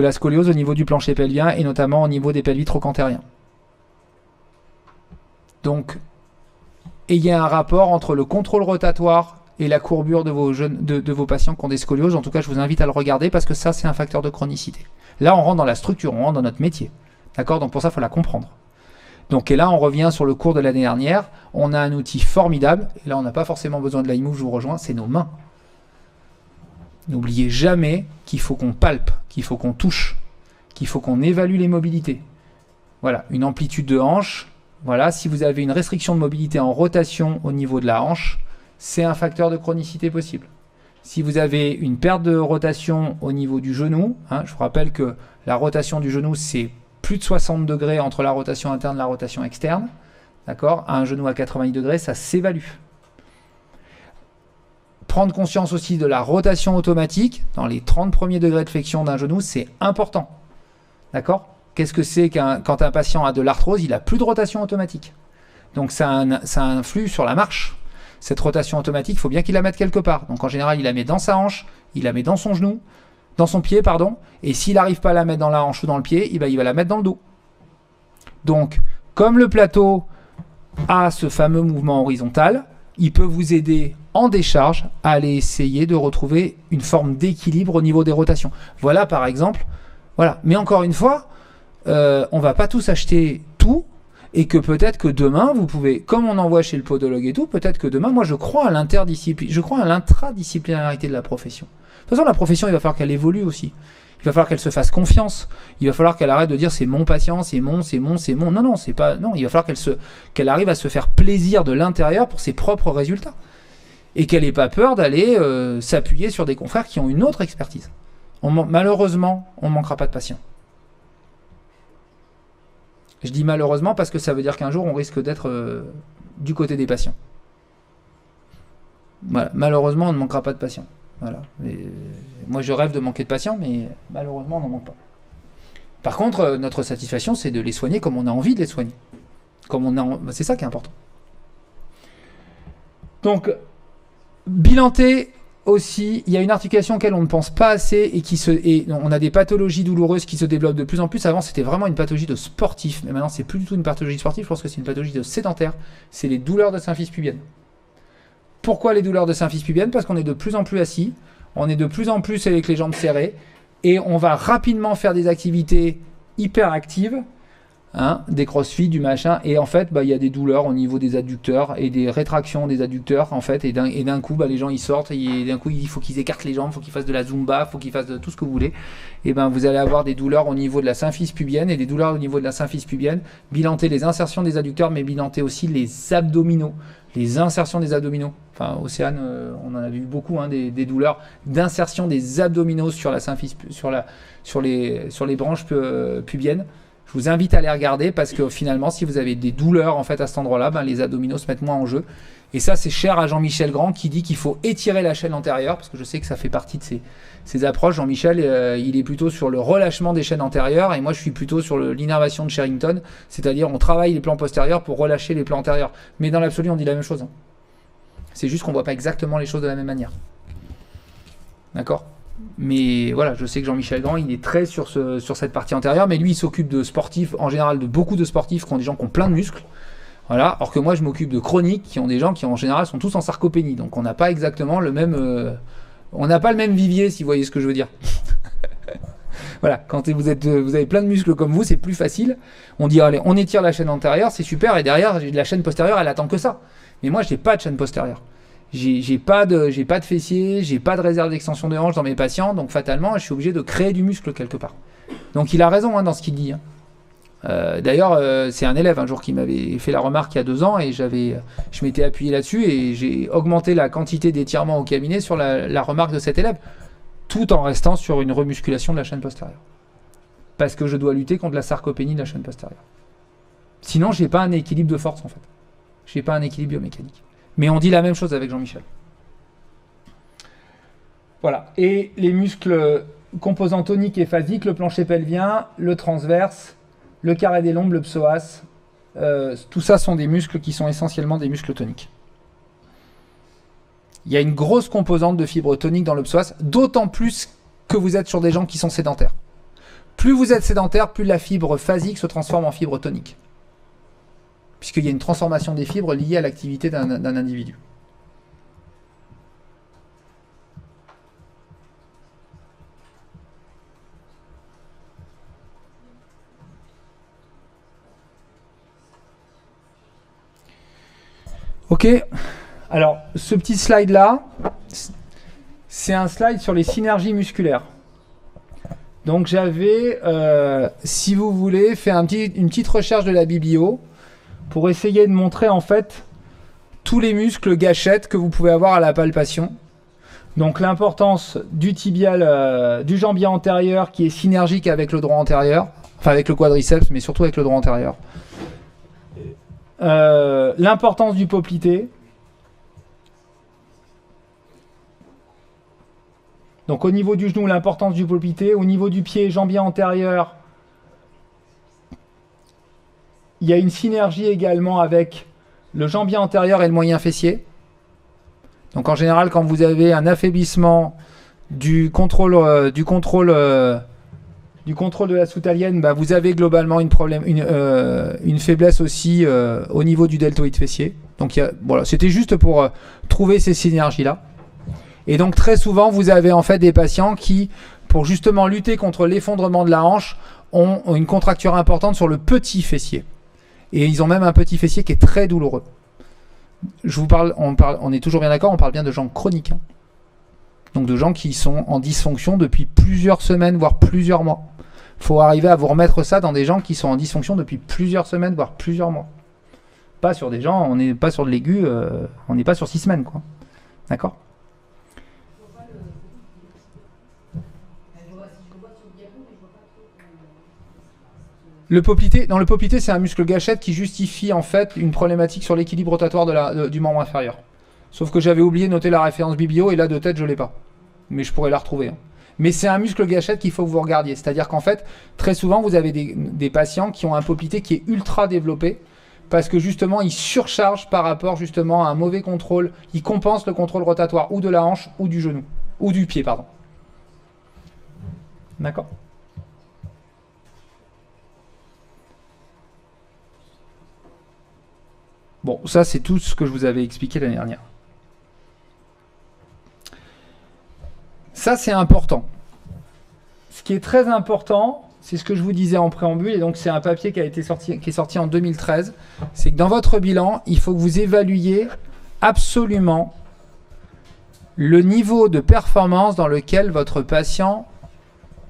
la scoliose au niveau du plancher pelvien et notamment au niveau des pelvis trochantériens. Donc, il y a un rapport entre le contrôle rotatoire et la courbure de vos patients qui ont des scolioses. En tout cas, je vous invite à le regarder parce que ça, c'est un facteur de chronicité. Là, on rentre dans la structure, on rentre dans notre métier. D'accord? Donc pour ça, il faut la comprendre. Donc, et là, on revient sur le cours de l'année dernière. On a un outil formidable. Et là, on n'a pas forcément besoin de l'iMove, je vous rejoins, c'est nos mains. N'oubliez jamais qu'il faut qu'on palpe, qu'il faut qu'on touche, qu'il faut qu'on évalue les mobilités. Voilà, une amplitude de hanche. Voilà, si vous avez une restriction de mobilité en rotation au niveau de la hanche, c'est un facteur de chronicité possible. Si vous avez une perte de rotation au niveau du genou, je vous rappelle que la rotation du genou, c'est plus de 60 degrés entre la rotation interne et la rotation externe. D'accord? Un genou à 90 degrés, ça s'évalue. Prendre conscience aussi de la rotation automatique dans les 30 premiers degrés de flexion d'un genou, c'est important. D'accord? Qu'est-ce que c'est quand un patient a de l'arthrose, il n'a plus de rotation automatique. Donc ça influe sur la marche. Cette rotation automatique, il faut bien qu'il la mette quelque part. Donc en général, il la met dans sa hanche, il la met dans son genou, dans son pied, pardon. Et s'il n'arrive pas à la mettre dans la hanche ou dans le pied, il va la mettre dans le dos. Donc, comme le plateau a ce fameux mouvement horizontal, il peut vous aider en décharge à aller essayer de retrouver une forme d'équilibre au niveau des rotations. Voilà par exemple. Voilà. Mais encore une fois, on ne va pas tous acheter tout et que peut-être que demain, vous pouvez, comme on en voit chez le podologue et tout, peut-être que demain, moi je crois à l'intradisciplinarité de la profession. De toute façon, la profession, il va falloir qu'elle évolue aussi. Il va falloir qu'elle se fasse confiance. Il va falloir qu'elle arrête de dire c'est mon patient, c'est mon. Non, c'est pas. Non, il va falloir qu'elle arrive à se faire plaisir de l'intérieur pour ses propres résultats. Et qu'elle n'ait pas peur d'aller s'appuyer sur des confrères qui ont une autre expertise. Malheureusement, on ne manquera pas de patients. Je dis malheureusement parce que ça veut dire qu'un jour, on risque d'être du côté des patients. Voilà. Malheureusement, on ne manquera pas de patients. Voilà. Moi, je rêve de manquer de patients, mais malheureusement, on n'en manque pas. Par contre, notre satisfaction, c'est de les soigner comme on a envie de les soigner. C'est ça qui est important. Donc, bilanter aussi, il y a une articulation auquel on ne pense pas assez et on a des pathologies douloureuses qui se développent de plus en plus. Avant, c'était vraiment une pathologie de sportif, mais maintenant, c'est plus du tout une pathologie sportive. Je pense que c'est une pathologie de sédentaire. C'est les douleurs de symphyse pubienne. Pourquoi les douleurs de symphyse pubienne? Parce qu'on est de plus en plus assis, on est de plus en plus avec les jambes serrées, et on va rapidement faire des activités hyper actives, hein, des crossfit, du machin, et en fait, il y a des douleurs au niveau des adducteurs et des rétractions des adducteurs, en fait, et d'un coup, les gens ils sortent, et d'un coup, il faut qu'ils écartent les jambes, il faut qu'ils fassent de la zumba, il faut qu'ils fassent de tout ce que vous voulez, et vous allez avoir des douleurs au niveau de la symphyse pubienne et des douleurs au niveau de la symphyse pubienne, bilanter les insertions des adducteurs, mais bilanter aussi les abdominaux, les insertions des abdominaux. Enfin, Océane, on en a vu beaucoup, hein, des douleurs d'insertion des abdominaux sur la symphyse, sur les branches pubiennes. Je vous invite à les regarder parce que finalement, si vous avez des douleurs en fait à cet endroit-là, les abdominaux se mettent moins en jeu. Et ça, c'est cher à Jean-Michel Grand qui dit qu'il faut étirer la chaîne antérieure, parce que je sais que ça fait partie de ses approches. Jean-Michel, il est plutôt sur le relâchement des chaînes antérieures, et moi, je suis plutôt sur l'innervation de Sherrington, c'est-à-dire on travaille les plans postérieurs pour relâcher les plans antérieurs. Mais dans l'absolu, on dit la même chose. Hein. C'est juste qu'on ne voit pas exactement les choses de la même manière. D'accord ? Mais voilà, je sais que Jean-Michel Grand, il est très sur cette partie antérieure, mais lui, il s'occupe de sportifs, en général, de beaucoup de sportifs qui ont des gens qui ont plein de muscles. Voilà, alors que moi, je m'occupe de chroniques qui ont des gens qui, en général, sont tous en sarcopénie. Donc, on n'a pas exactement le même... on n'a pas le même vivier, si vous voyez ce que je veux dire. Voilà, quand vous avez plein de muscles comme vous, c'est plus facile. On dit, allez, on étire la chaîne antérieure, c'est super, et derrière, la chaîne postérieure, elle attend que ça. Mais moi, je n'ai pas de chaîne postérieure. J'ai pas de fessier, j'ai pas de réserve d'extension de hanche dans mes patients, donc fatalement, je suis obligé de créer du muscle quelque part. Donc il a raison dans ce qu'il dit. D'ailleurs, c'est un élève un jour qui m'avait fait la remarque il y a 2 ans, et je m'étais appuyé là-dessus, et j'ai augmenté la quantité d'étirements au cabinet sur la remarque de cet élève, tout en restant sur une remusculation de la chaîne postérieure. Parce que je dois lutter contre la sarcopénie de la chaîne postérieure. Sinon, j'ai pas un équilibre de force en fait. J'ai pas un équilibre biomécanique. Mais on dit la même chose avec Jean-Michel. Voilà. Et les muscles composants toniques et phasiques, le plancher pelvien, le transverse, le carré des lombes, le psoas, tout ça sont des muscles qui sont essentiellement des muscles toniques. Il y a une grosse composante de fibres toniques dans le psoas, d'autant plus que vous êtes sur des gens qui sont sédentaires. Plus vous êtes sédentaire, plus la fibre phasique se transforme en fibre tonique. Puisqu'il y a une transformation des fibres liée à l'activité d'un individu. Ok, alors ce petit slide-là, c'est un slide sur les synergies musculaires. Donc j'avais, si vous voulez, fait une petite recherche de la biblio, pour essayer de montrer en fait tous les muscles gâchettes que vous pouvez avoir à la palpation. Donc l'importance du tibial, du jambier antérieur qui est synergique avec le droit antérieur, enfin avec le quadriceps, mais surtout avec le droit antérieur. L'importance du poplité. Donc au niveau du genou, l'importance du poplité. Au niveau du pied, jambier antérieur, il y a une synergie également avec le jambier antérieur et le moyen fessier. Donc en général, quand vous avez un affaiblissement du contrôle de la soutalienne, vous avez globalement une faiblesse aussi au niveau du deltoïde fessier. Donc voilà, c'était juste pour trouver ces synergies-là. Et donc très souvent, vous avez en fait des patients qui, pour justement lutter contre l'effondrement de la hanche, ont une contracture importante sur le petit fessier. Et ils ont même un petit fessier qui est très douloureux. On est toujours bien d'accord, on parle bien de gens chroniques. Hein. Donc de gens qui sont en dysfonction depuis plusieurs semaines, voire plusieurs mois. Il faut arriver à vous remettre ça dans des gens qui sont en dysfonction depuis plusieurs semaines, voire plusieurs mois. Pas sur des gens, on n'est pas sur de l'aigu, on n'est pas sur 6 semaines, quoi. D'accord ? Le poplité, c'est un muscle gâchette qui justifie en fait une problématique sur l'équilibre rotatoire du membre inférieur. Sauf que j'avais oublié de noter la référence biblio et là de tête je l'ai pas. Mais je pourrais la retrouver. Hein. Mais c'est un muscle gâchette qu'il faut que vous regardiez. C'est-à-dire qu'en fait, très souvent vous avez des patients qui ont un poplité qui est ultra développé parce que justement ils surchargent par rapport justement à un mauvais contrôle. Ils compensent le contrôle rotatoire ou de la hanche ou du genou. Ou du pied, pardon. D'accord ? Bon, ça c'est tout ce que je vous avais expliqué l'année dernière. Ça c'est important. Ce qui est très important, c'est ce que je vous disais en préambule, et donc c'est un papier qui est sorti en 2013, c'est que dans votre bilan, il faut que vous évaluiez absolument le niveau de performance dans lequel votre patient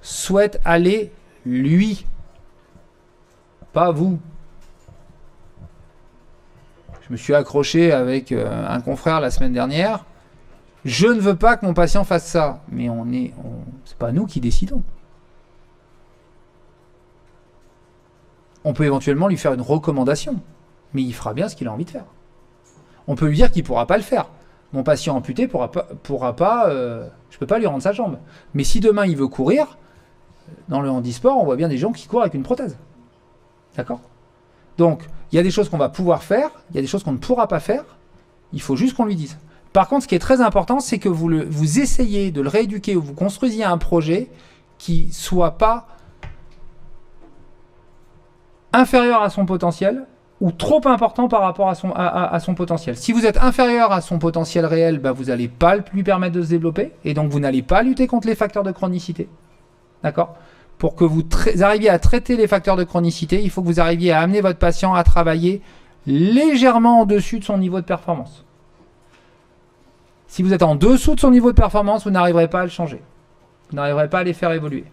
souhaite aller, lui, pas vous. Je me suis accroché avec un confrère la semaine dernière. Je ne veux pas que mon patient fasse ça, mais c'est pas nous qui décidons. On peut éventuellement lui faire une recommandation, mais il fera bien ce qu'il a envie de faire. On peut lui dire qu'il ne pourra pas le faire. Mon patient amputé pourra pas je ne peux pas lui rendre sa jambe. Mais si demain il veut courir, dans le handisport, on voit bien des gens qui courent avec une prothèse. D'accord ? Donc, il y a des choses qu'on va pouvoir faire, il y a des choses qu'on ne pourra pas faire, il faut juste qu'on lui dise. Par contre, ce qui est très important, c'est que vous essayez de le rééduquer ou vous construisiez un projet qui ne soit pas inférieur à son potentiel ou trop important par rapport à son potentiel. Si vous êtes inférieur à son potentiel réel, vous n'allez pas lui permettre de se développer et donc vous n'allez pas lutter contre les facteurs de chronicité. D'accord ? Pour que vous arriviez à traiter les facteurs de chronicité, il faut que vous arriviez à amener votre patient à travailler légèrement en dessus de son niveau de performance. Si vous êtes en dessous de son niveau de performance, vous n'arriverez pas à le changer. Vous n'arriverez pas à les faire évoluer.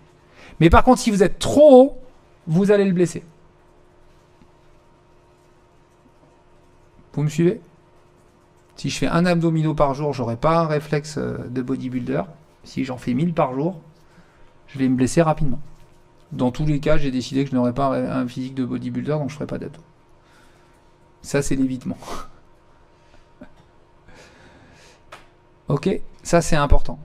Mais par contre, si vous êtes trop haut, vous allez le blesser. Vous me suivez ? Si je fais un abdominaux par jour, je n'aurai pas un réflexe de bodybuilder. Si j'en fais 1000 par jour, je vais me blesser rapidement. Dans tous les cas, j'ai décidé que je n'aurais pas un physique de bodybuilder, donc je ne ferai pas d'abdos. Ça, c'est l'évitement. Ok ? Ça, c'est important.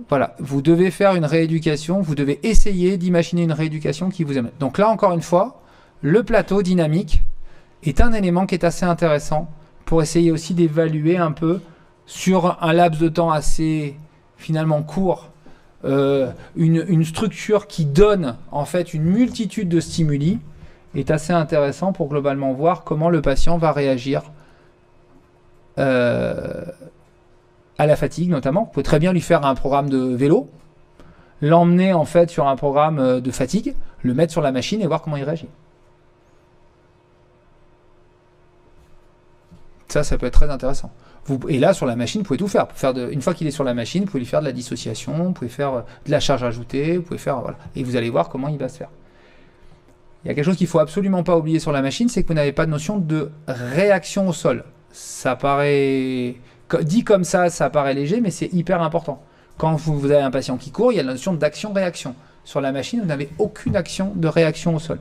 Voilà, vous devez faire une rééducation, vous devez essayer d'imaginer une rééducation qui vous amène. Donc là, encore une fois, le plateau dynamique est un élément qui est assez intéressant pour essayer aussi d'évaluer un peu sur un laps de temps assez finalement court une structure qui donne en fait une multitude de stimuli est assez intéressant pour globalement voir comment le patient va réagir à la fatigue notamment. Vous pouvez très bien lui faire un programme de vélo, l'emmener en fait sur un programme de fatigue, le mettre sur la machine et voir comment il réagit. Ça peut être très intéressant. Et là, sur la machine, vous pouvez tout faire. Une fois qu'il est sur la machine, vous pouvez lui faire de la dissociation, vous pouvez faire de la charge ajoutée, vous pouvez faire, voilà. Et vous allez voir comment il va se faire. Il y a quelque chose qu'il ne faut absolument pas oublier sur la machine, c'est que vous n'avez pas de notion de réaction au sol. Ça paraît... Dit comme ça paraît léger, mais c'est hyper important. Quand vous avez un patient qui court, il y a la notion d'action-réaction. Sur la machine, vous n'avez aucune action de réaction au sol.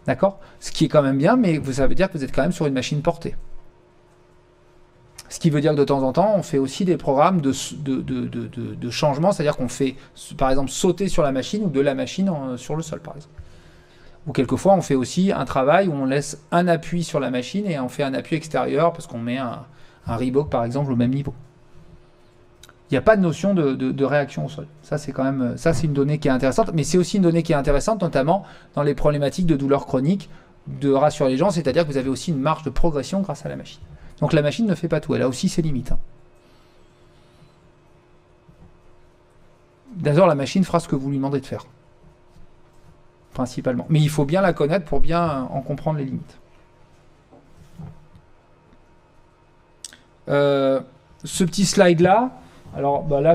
D'accord ? Ce qui est quand même bien, mais ça veut dire que vous êtes quand même sur une machine portée. Ce qui veut dire que de temps en temps, on fait aussi des programmes de changement, c'est-à-dire qu'on fait, par exemple, sauter sur la machine ou de la machine sur le sol, par exemple. Ou quelquefois, on fait aussi un travail où on laisse un appui sur la machine et on fait un appui extérieur parce qu'on met un Reebok, par exemple, au même niveau. Il n'y a pas de notion de réaction au sol. Ça, c'est une donnée qui est intéressante, mais c'est aussi une donnée qui est intéressante, notamment dans les problématiques de douleurs chroniques, de rassurer les gens, c'est-à-dire que vous avez aussi une marge de progression grâce à la machine. Donc la machine ne fait pas tout, elle a aussi ses limites. D'ailleurs, la machine fera ce que vous lui demandez de faire. Principalement. Mais il faut bien la connaître pour bien en comprendre les limites. Ce petit slide-là, alors là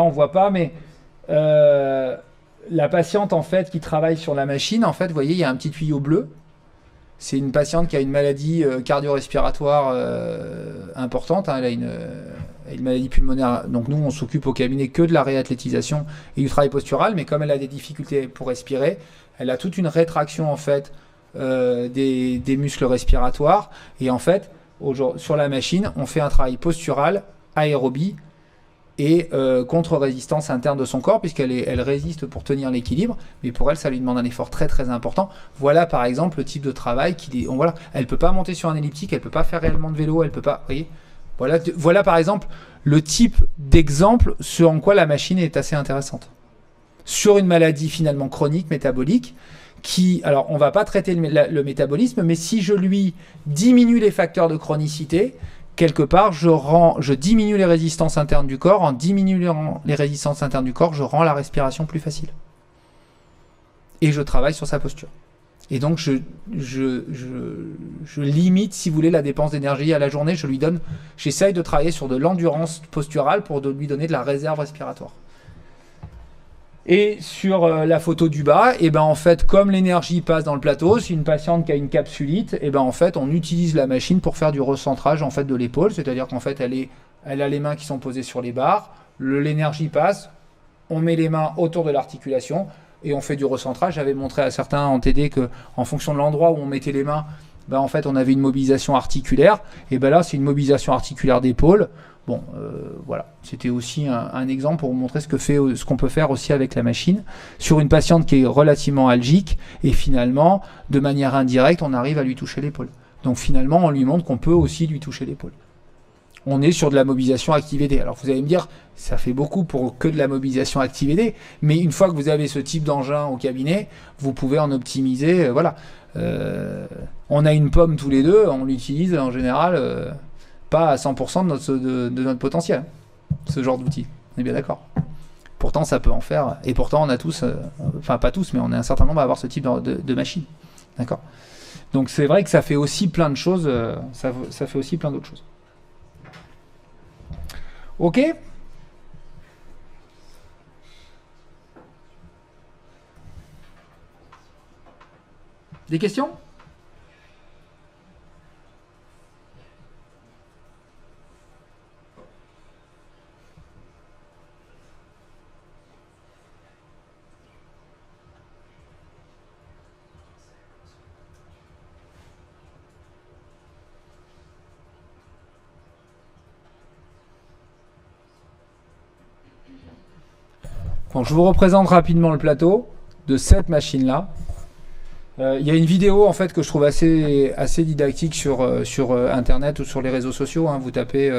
on ne voit pas, mais la patiente en fait qui travaille sur la machine, en fait, vous voyez, il y a un petit tuyau bleu. C'est une patiente qui a une maladie cardio-respiratoire importante. Elle a une maladie pulmonaire. Donc nous, on s'occupe au cabinet que de la réathlétisation et du travail postural. Mais comme elle a des difficultés pour respirer, elle a toute une rétraction en fait des muscles respiratoires. Et en fait, sur la machine, on fait un travail postural, aérobie et contre-résistance interne de son corps, puisqu'elle résiste pour tenir l'équilibre, mais pour elle, ça lui demande un effort très très important. Voilà par exemple le type de travail voilà. Elle ne peut pas monter sur un elliptique, elle ne peut pas faire réellement de vélo, elle peut pas... Vous voyez, voilà par exemple le type d'exemple sur en quoi la machine est assez intéressante. Sur une maladie finalement chronique, métabolique, alors on ne va pas traiter le métabolisme, mais si je lui diminue les facteurs de chronicité, quelque part, je diminue les résistances internes du corps. En diminuant les résistances internes du corps, je rends la respiration plus facile. et je travaille sur sa posture. Et donc, je limite, si vous voulez, la dépense d'énergie à la journée. J'essaye de travailler sur de l'endurance posturale pour lui donner de la réserve respiratoire. Et sur la photo du bas, et ben en fait, comme l'énergie passe dans le plateau, si une patiente qui a une capsulite, et ben en fait, on utilise la machine pour faire du recentrage en fait de l'épaule, c'est-à-dire qu'en fait, elle a les mains qui sont posées sur les barres, l'énergie passe, on met les mains autour de l'articulation et on fait du recentrage. J'avais montré à certains en TD que, en fonction de l'endroit où on mettait les mains, ben en fait, on avait une mobilisation articulaire. Et ben là, c'est une mobilisation articulaire d'épaule. Bon, voilà, c'était aussi un exemple pour vous montrer ce qu'on peut faire aussi avec la machine sur une patiente qui est relativement algique et finalement, de manière indirecte, on arrive à lui toucher l'épaule. Donc finalement, on lui montre qu'on peut aussi lui toucher l'épaule. On est sur de la mobilisation active aidée. Alors vous allez me dire, ça fait beaucoup pour que de la mobilisation active aidée, mais une fois que vous avez ce type d'engin au cabinet, vous pouvez en optimiser. Voilà. On a une pomme tous les deux, on l'utilise en général pas à 100% de notre potentiel, ce genre d'outil. On est bien d'accord. Pourtant, ça peut en faire. Et pourtant, on a tous, enfin pas tous, mais on est un certain nombre à avoir ce type de machine. D'accord. Donc c'est vrai que ça fait aussi plein de choses. Ça fait aussi plein d'autres choses. Ok. Des questions ? Bon, je vous représente rapidement le plateau de cette machine-là. Il y a une vidéo en fait que je trouve assez didactique sur internet ou sur les réseaux sociaux. Hein. Vous tapez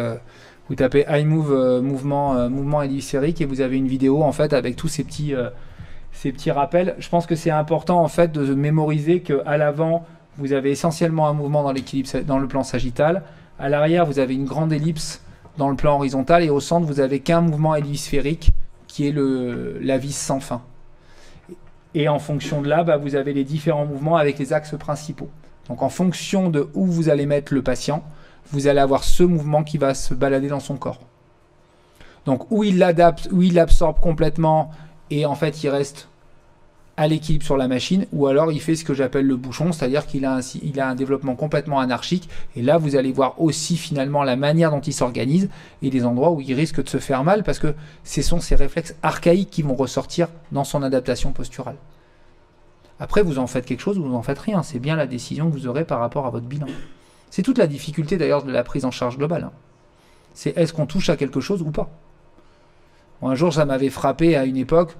iMove mouvement hémisphérique et vous avez une vidéo en fait avec tous ces petits rappels. Je pense que c'est important en fait de mémoriser qu'à l'avant vous avez essentiellement un mouvement dans le plan sagittal. À l'arrière vous avez une grande ellipse dans le plan horizontal et au centre vous avez qu'un mouvement hémisphérique qui est la vis sans fin. Et en fonction de là, vous avez les différents mouvements avec les axes principaux. Donc en fonction de où vous allez mettre le patient, vous allez avoir ce mouvement qui va se balader dans son corps. Donc où il l'adapte, où il l'absorbe complètement et en fait il reste à l'équilibre sur la machine, ou alors il fait ce que j'appelle le bouchon, c'est-à-dire qu'il a un développement complètement anarchique, et là vous allez voir aussi finalement la manière dont il s'organise, et des endroits où il risque de se faire mal, parce que ce sont ces réflexes archaïques qui vont ressortir dans son adaptation posturale. Après vous en faites quelque chose ou vous en faites rien, c'est bien la décision que vous aurez par rapport à votre bilan. C'est toute la difficulté d'ailleurs de la prise en charge globale. C'est est-ce qu'on touche à quelque chose ou pas. Bon, un jour ça m'avait frappé à une époque.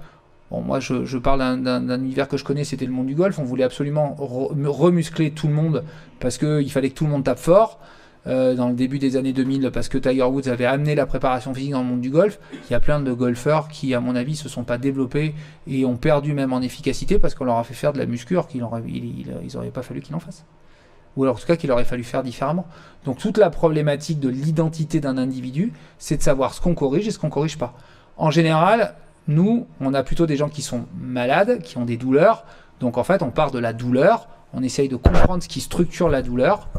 Bon, moi, je parle d'un univers que je connais, c'était le monde du golf. On voulait absolument remuscler tout le monde parce qu'il fallait que tout le monde tape fort dans le début des années 2000 parce que Tiger Woods avait amené la préparation physique dans le monde du golf. Il y a plein de golfeurs qui, à mon avis, se sont pas développés et ont perdu même en efficacité parce qu'on leur a fait faire de la muscure qu'ils n'auraient pas fallu qu'ils en fassent. Ou alors en tout cas qu'il aurait fallu faire différemment. Donc toute la problématique de l'identité d'un individu, c'est de savoir ce qu'on corrige et ce qu'on corrige pas. En général, nous, on a plutôt des gens qui sont malades, qui ont des douleurs. Donc en fait, on part de la douleur, on essaye de comprendre ce qui structure la douleur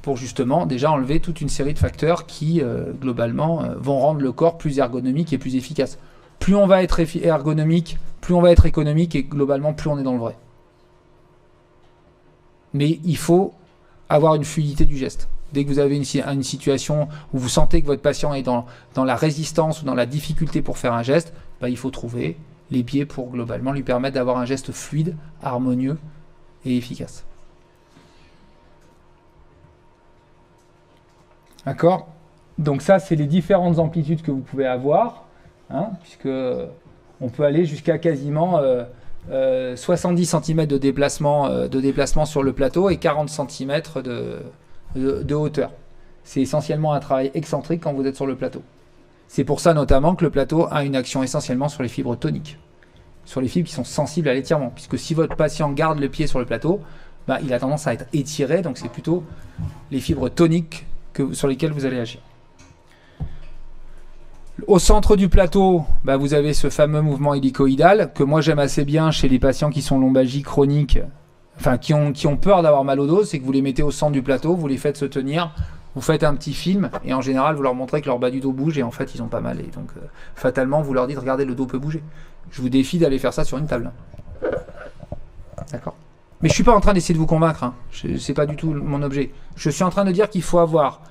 pour justement déjà enlever toute une série de facteurs qui, globalement, vont rendre le corps plus ergonomique et plus efficace. Plus on va être ergonomique, plus on va être économique et globalement, plus on est dans le vrai. Mais il faut avoir une fluidité du geste. Dès que vous avez une situation où vous sentez que votre patient est dans la résistance ou dans la difficulté pour faire un geste, il faut trouver les biais pour globalement lui permettre d'avoir un geste fluide, harmonieux et efficace. D'accord ? Donc ça, c'est les différentes amplitudes que vous pouvez avoir, puisque on peut aller jusqu'à quasiment 70 cm de déplacement sur le plateau et 40 cm de hauteur. C'est essentiellement un travail excentrique quand vous êtes sur le plateau. C'est pour ça notamment que le plateau a une action essentiellement sur les fibres toniques, sur les fibres qui sont sensibles à l'étirement, puisque si votre patient garde le pied sur le plateau, il a tendance à être étiré, donc c'est plutôt les fibres toniques sur lesquelles vous allez agir. Au centre du plateau, bah, vous avez ce fameux mouvement hélicoïdal que moi j'aime assez bien chez les patients qui sont lombalgiques chroniques, enfin qui ont peur d'avoir mal au dos, c'est que vous les mettez au centre du plateau, vous les faites se tenir, vous faites un petit film et en général vous leur montrez que leur bas du dos bouge et en fait ils ont pas mal et donc fatalement vous leur dites regardez le dos peut bouger. Je vous défie d'aller faire ça sur une table. D'accord ? Mais je suis pas en train d'essayer de vous convaincre, hein. C'est pas du tout mon objet. Je suis en train de dire qu'il faut avoir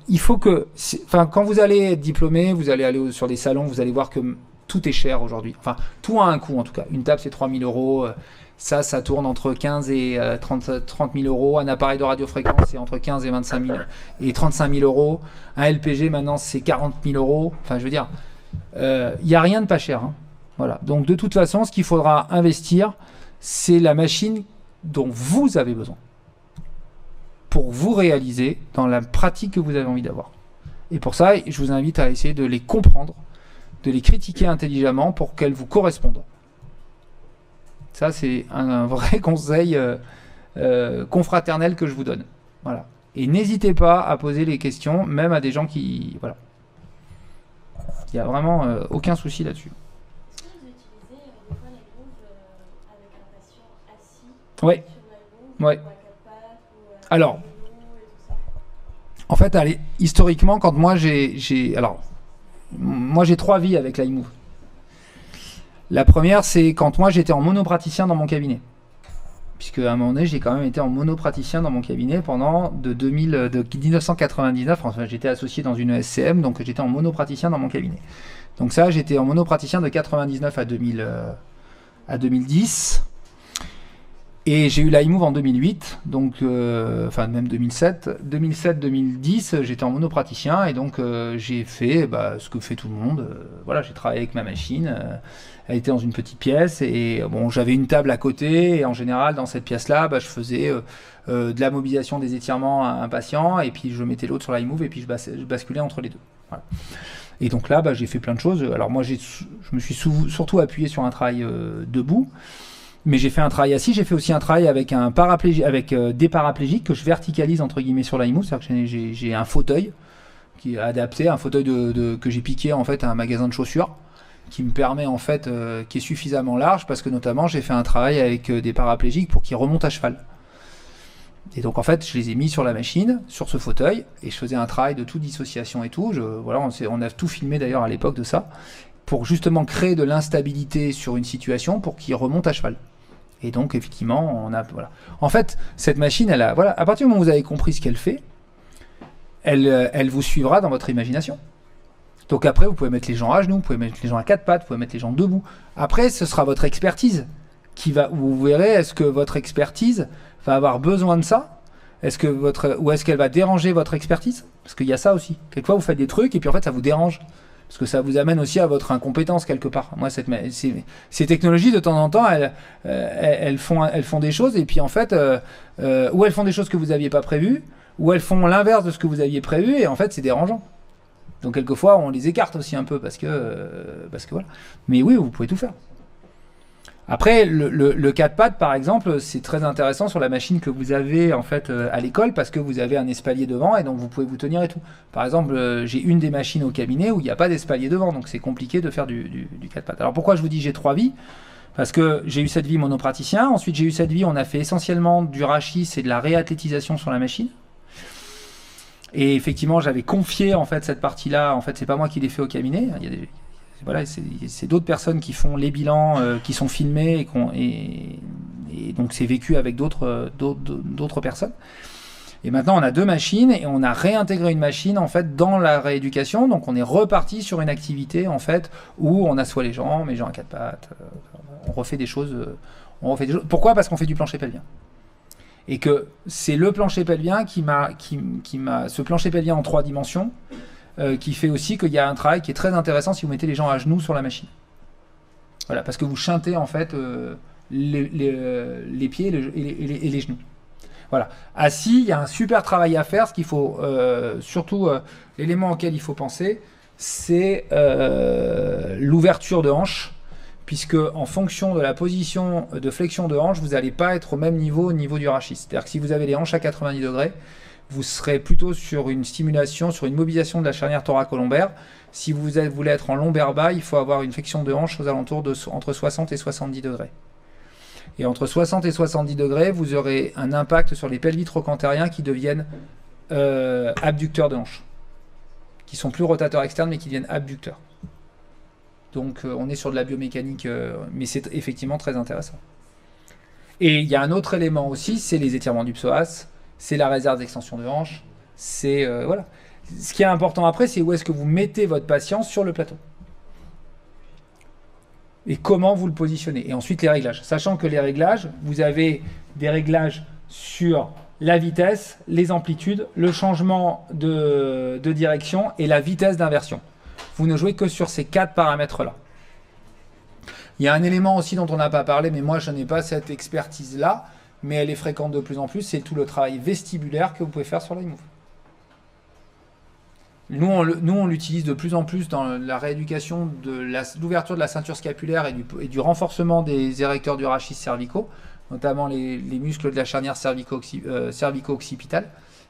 il faut que, enfin, quand vous allez être diplômé, vous allez aller sur des salons, vous allez voir que tout est cher aujourd'hui. Enfin, tout a un coût en tout cas. Une table c'est 3 000 euros. Ça tourne entre 15 et 30 000 euros. Un appareil de radiofréquence c'est entre 15 et 25 000 et 35 000 euros. Un LPG maintenant c'est 40 000 euros. Enfin, je veux dire, il n'y a rien de pas cher, hein. Voilà. Donc de toute façon, ce qu'il faudra investir, c'est la machine dont vous avez besoin pour vous réaliser dans la pratique que vous avez envie d'avoir. Et pour ça, je vous invite à essayer de les comprendre, de les critiquer intelligemment pour qu'elles vous correspondent. Ça, c'est un vrai conseil confraternel que je vous donne. Voilà. Et n'hésitez pas à poser les questions, même à des gens qui... Voilà. Il n'y a vraiment aucun souci là-dessus. Est-ce que vous utilisez des fois les grooves avec un patient assis Ouais. sur la groove Ouais. ou à quatre pattes ou Alors, à vélo et tout ça? en fait, allez, historiquement, quand moi moi j'ai 3 vies avec l'iMove. La première, c'est quand moi j'étais en monopraticien dans mon cabinet. Puisque à un moment donné, j'ai quand même été en monopraticien dans mon cabinet pendant de 1999. Enfin, j'étais associé dans une SCM, donc j'étais en monopraticien dans mon cabinet. Donc ça, j'étais en monopraticien de 99 à 2010. Et j'ai eu l'iMove en 2008, donc, enfin même 2007. 2007-2010, j'étais en monopraticien et donc j'ai fait ce que fait tout le monde. Voilà, j'ai travaillé avec ma machine. Elle était dans une petite pièce et bon, j'avais une table à côté et en général dans cette pièce-là, je faisais de la mobilisation des étirements à un patient et puis je mettais l'autre sur l'iMove et puis je basculais entre les deux. Voilà. Et donc là, j'ai fait plein de choses. Alors moi, je me suis surtout appuyé sur un travail debout. Mais j'ai fait un travail assis, j'ai fait aussi un travail avec des paraplégiques que je verticalise entre guillemets sur l'iMove, c'est-à-dire que j'ai un fauteuil qui est adapté, un fauteuil que j'ai piqué en fait à un magasin de chaussures, qui me permet en fait, qui est suffisamment large parce que notamment j'ai fait un travail avec des paraplégiques pour qu'ils remontent à cheval. Et donc en fait, je les ai mis sur la machine, sur ce fauteuil, et je faisais un travail de toute dissociation et tout. Voilà, on a tout filmé d'ailleurs à l'époque de ça, pour justement créer de l'instabilité sur une situation pour qu'ils remontent à cheval. Et donc, effectivement, voilà. En fait, cette machine, voilà, à partir du moment où vous avez compris ce qu'elle fait, elle vous suivra dans votre imagination. Donc après, vous pouvez mettre les gens à genoux, vous pouvez mettre les gens à quatre pattes, vous pouvez mettre les gens debout. Après, ce sera votre expertise vous verrez, est-ce que votre expertise va avoir besoin de ça ? Ou est-ce qu'elle va déranger votre expertise ? Parce qu'il y a ça aussi. Quelquefois, vous faites des trucs et puis en fait, ça vous dérange. Parce que ça vous amène aussi à votre incompétence quelque part. Moi, ces technologies, de temps en temps, elles font des choses, et puis en fait, ou elles font des choses que vous n'aviez pas prévues, ou elles font l'inverse de ce que vous aviez prévu, et en fait, c'est dérangeant. Donc, quelquefois, on les écarte aussi un peu, parce que voilà. Mais oui, vous pouvez tout faire. Après, le 4 pattes, par exemple, c'est très intéressant sur la machine que vous avez en fait à l'école parce que vous avez un espalier devant et donc vous pouvez vous tenir et tout. Par exemple, j'ai une des machines au cabinet où il n'y a pas d'espalier devant, donc c'est compliqué de faire du 4 pattes. Alors pourquoi je vous dis j'ai 3 vies ? Parce que j'ai eu cette vie monopraticien, ensuite j'ai eu cette vie, on a fait essentiellement du rachis et de la réathlétisation sur la machine. Et effectivement, j'avais confié en fait cette partie-là, en fait c'est pas moi qui l'ai fait au cabinet, il y a voilà, c'est d'autres personnes qui font les bilans, qui sont filmés et donc c'est vécu avec d'autres personnes. Et maintenant on a 2 machines et on a réintégré une machine en fait dans la rééducation, donc on est reparti sur une activité en fait où on assoit les gens à 4 pattes, on refait des choses. Pourquoi ? Parce qu'on fait du plancher pelvien. Et que c'est le plancher pelvien ce plancher pelvien en 3 dimensions. Qui fait aussi qu'il y a un travail qui est très intéressant si vous mettez les gens à genoux sur la machine. Voilà, parce que vous chantez en fait les pieds et les genoux. Voilà. Assis, il y a un super travail à faire. Ce qu'il faut, surtout l'élément auquel il faut penser, c'est l'ouverture de hanche, puisque en fonction de la position de flexion de hanche, vous n'allez pas être au même niveau du rachis. C'est-à-dire que si vous avez les hanches à 90 degrés, vous serez plutôt sur une stimulation, sur une mobilisation de la charnière thoracolombaire. Si vous voulez être en lombaire bas, il faut avoir une flexion de hanche aux alentours de entre 60 et 70 degrés. Et entre 60 et 70 degrés, vous aurez un impact sur les pelvis trochantériens qui deviennent abducteurs de hanche, qui sont plus rotateurs externes mais qui deviennent abducteurs. Donc on est sur de la biomécanique, mais c'est effectivement très intéressant. Et il y a un autre élément aussi, c'est les étirements du psoas, c'est la réserve d'extension de hanche, c'est voilà. Ce qui est important après, c'est où est-ce que vous mettez votre patient sur le plateau. Et comment vous le positionnez. Et ensuite les réglages. Sachant que les réglages, vous avez des réglages sur la vitesse, les amplitudes, le changement de direction et la vitesse d'inversion. Vous ne jouez que sur ces 4 paramètres-là. Il y a un élément aussi dont on n'a pas parlé, mais moi je n'ai pas cette expertise-là, mais elle est fréquente de plus en plus, c'est tout le travail vestibulaire que vous pouvez faire sur l'iMove. Nous, on l'utilise de plus en plus dans la rééducation de l'ouverture de la ceinture scapulaire et du renforcement des érecteurs du rachis cervicaux, notamment les muscles de la charnière cervico-occipitale.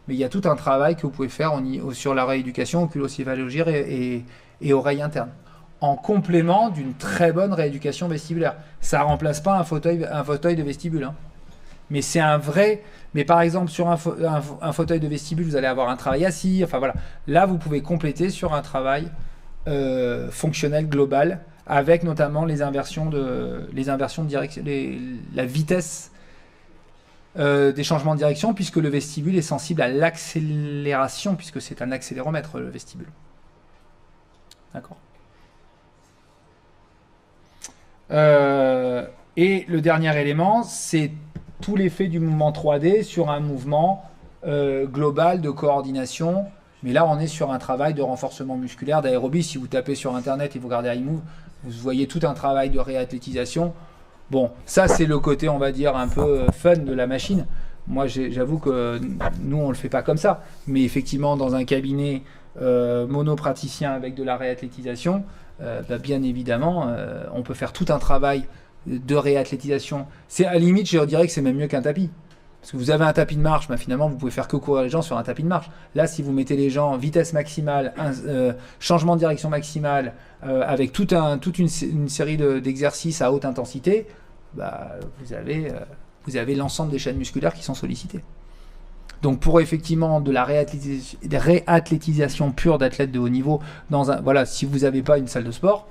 Mais il y a tout un travail que vous pouvez faire sur la rééducation oculocéphalogyre et oreille interne, en complément d'une très bonne rééducation vestibulaire. Ça ne remplace pas un fauteuil de vestibule, hein. Mais c'est un vrai... Mais par exemple, sur un fauteuil de vestibule, vous allez avoir un travail assis. Enfin voilà. Là, vous pouvez compléter sur un travail fonctionnel global, avec notamment les inversions de direction, la vitesse des changements de direction, puisque le vestibule est sensible à l'accélération, puisque c'est un accéléromètre, le vestibule. D'accord. Et le dernier élément, c'est tout l'effet du mouvement 3D sur un mouvement global de coordination. Mais là, on est sur un travail de renforcement musculaire, d'aérobie. Si vous tapez sur Internet et vous regardez iMove, vous voyez tout un travail de réathlétisation. Bon, ça, c'est le côté, on va dire, un peu fun de la machine. Moi, j'avoue que nous, on ne le fait pas comme ça. Mais effectivement, dans un cabinet monopraticien avec de la réathlétisation, bien évidemment, on peut faire tout un travail de réathlétisation. C'est à la limite, je dirais que c'est même mieux qu'un tapis. Parce que vous avez un tapis de marche, finalement, vous pouvez faire que courir les gens sur un tapis de marche. Là, si vous mettez les gens vitesse maximale, changement de direction maximale, avec toute une série d'exercices à haute intensité, vous avez l'ensemble des chaînes musculaires qui sont sollicitées. Donc pour effectivement de la réathlétisation pure d'athlètes de haut niveau, si vous n'avez pas une salle de sport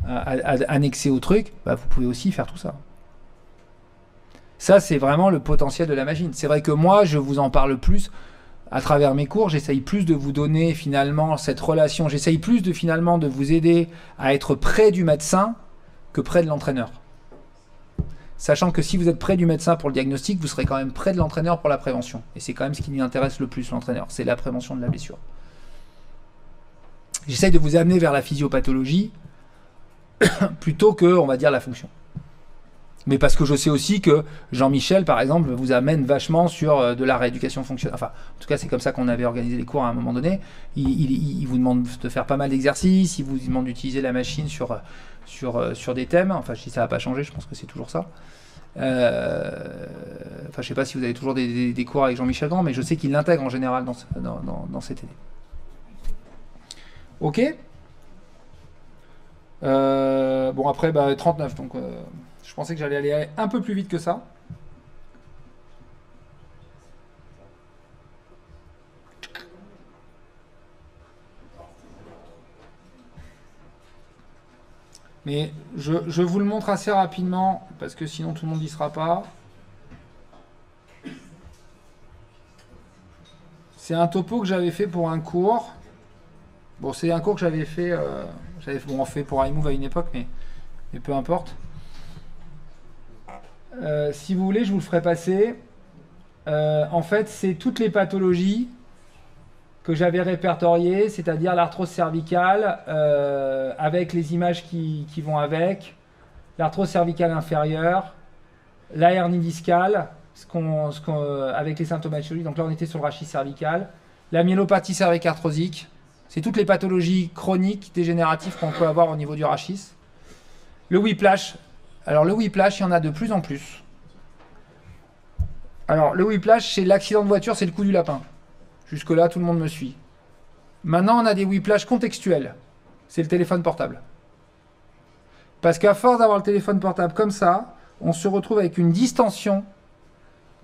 annexée au truc, vous pouvez aussi faire tout ça. Ça, c'est vraiment le potentiel de la machine. C'est vrai que moi, je vous en parle plus à travers mes cours. J'essaye plus de vous donner finalement cette relation. J'essaye plus de vous aider à être près du médecin que près de l'entraîneur. Sachant que si vous êtes près du médecin pour le diagnostic, vous serez quand même près de l'entraîneur pour la prévention. Et c'est quand même ce qui lui intéresse le plus, l'entraîneur. C'est la prévention de la blessure. J'essaye de vous amener vers la physiopathologie plutôt que, on va dire, la fonction. Mais parce que je sais aussi que Jean-Michel, par exemple, vous amène vachement sur de la rééducation fonctionnelle. Enfin, en tout cas, c'est comme ça qu'on avait organisé les cours à un moment donné. Il vous demande de faire pas mal d'exercices, il vous demande d'utiliser la machine sur des thèmes. Enfin, si ça n'a pas changé, je pense que c'est toujours ça. Je sais pas si vous avez toujours des cours avec Jean-Michel Grand, mais je sais qu'il l'intègre en général dans ces télés. Ok. Bon, après, 39, donc... je pensais que j'allais aller un peu plus vite que ça. Mais je vous le montre assez rapidement, parce que sinon tout le monde n'y sera pas. C'est un topo que j'avais fait pour un cours. Bon, c'est un cours que j'avais fait... on fait pour iMove à une époque, mais peu importe. Si vous voulez, je vous le ferai passer. En fait, c'est toutes les pathologies que j'avais répertoriées, c'est-à-dire l'arthrose cervicale, avec les images qui vont avec, l'arthrose cervicale inférieure, la hernie discale, avec les symptomatologies. Donc là, on était sur le rachis cervical, la myélopathie cervicarthrosique, c'est toutes les pathologies chroniques dégénératives qu'on peut avoir au niveau du rachis. Le whiplash. Alors le whiplash, il y en a de plus en plus. Alors le whiplash, c'est l'accident de voiture, c'est le coup du lapin. Jusque-là, tout le monde me suit. Maintenant, on a des whiplash contextuels. C'est le téléphone portable. Parce qu'à force d'avoir le téléphone portable comme ça, on se retrouve avec une distension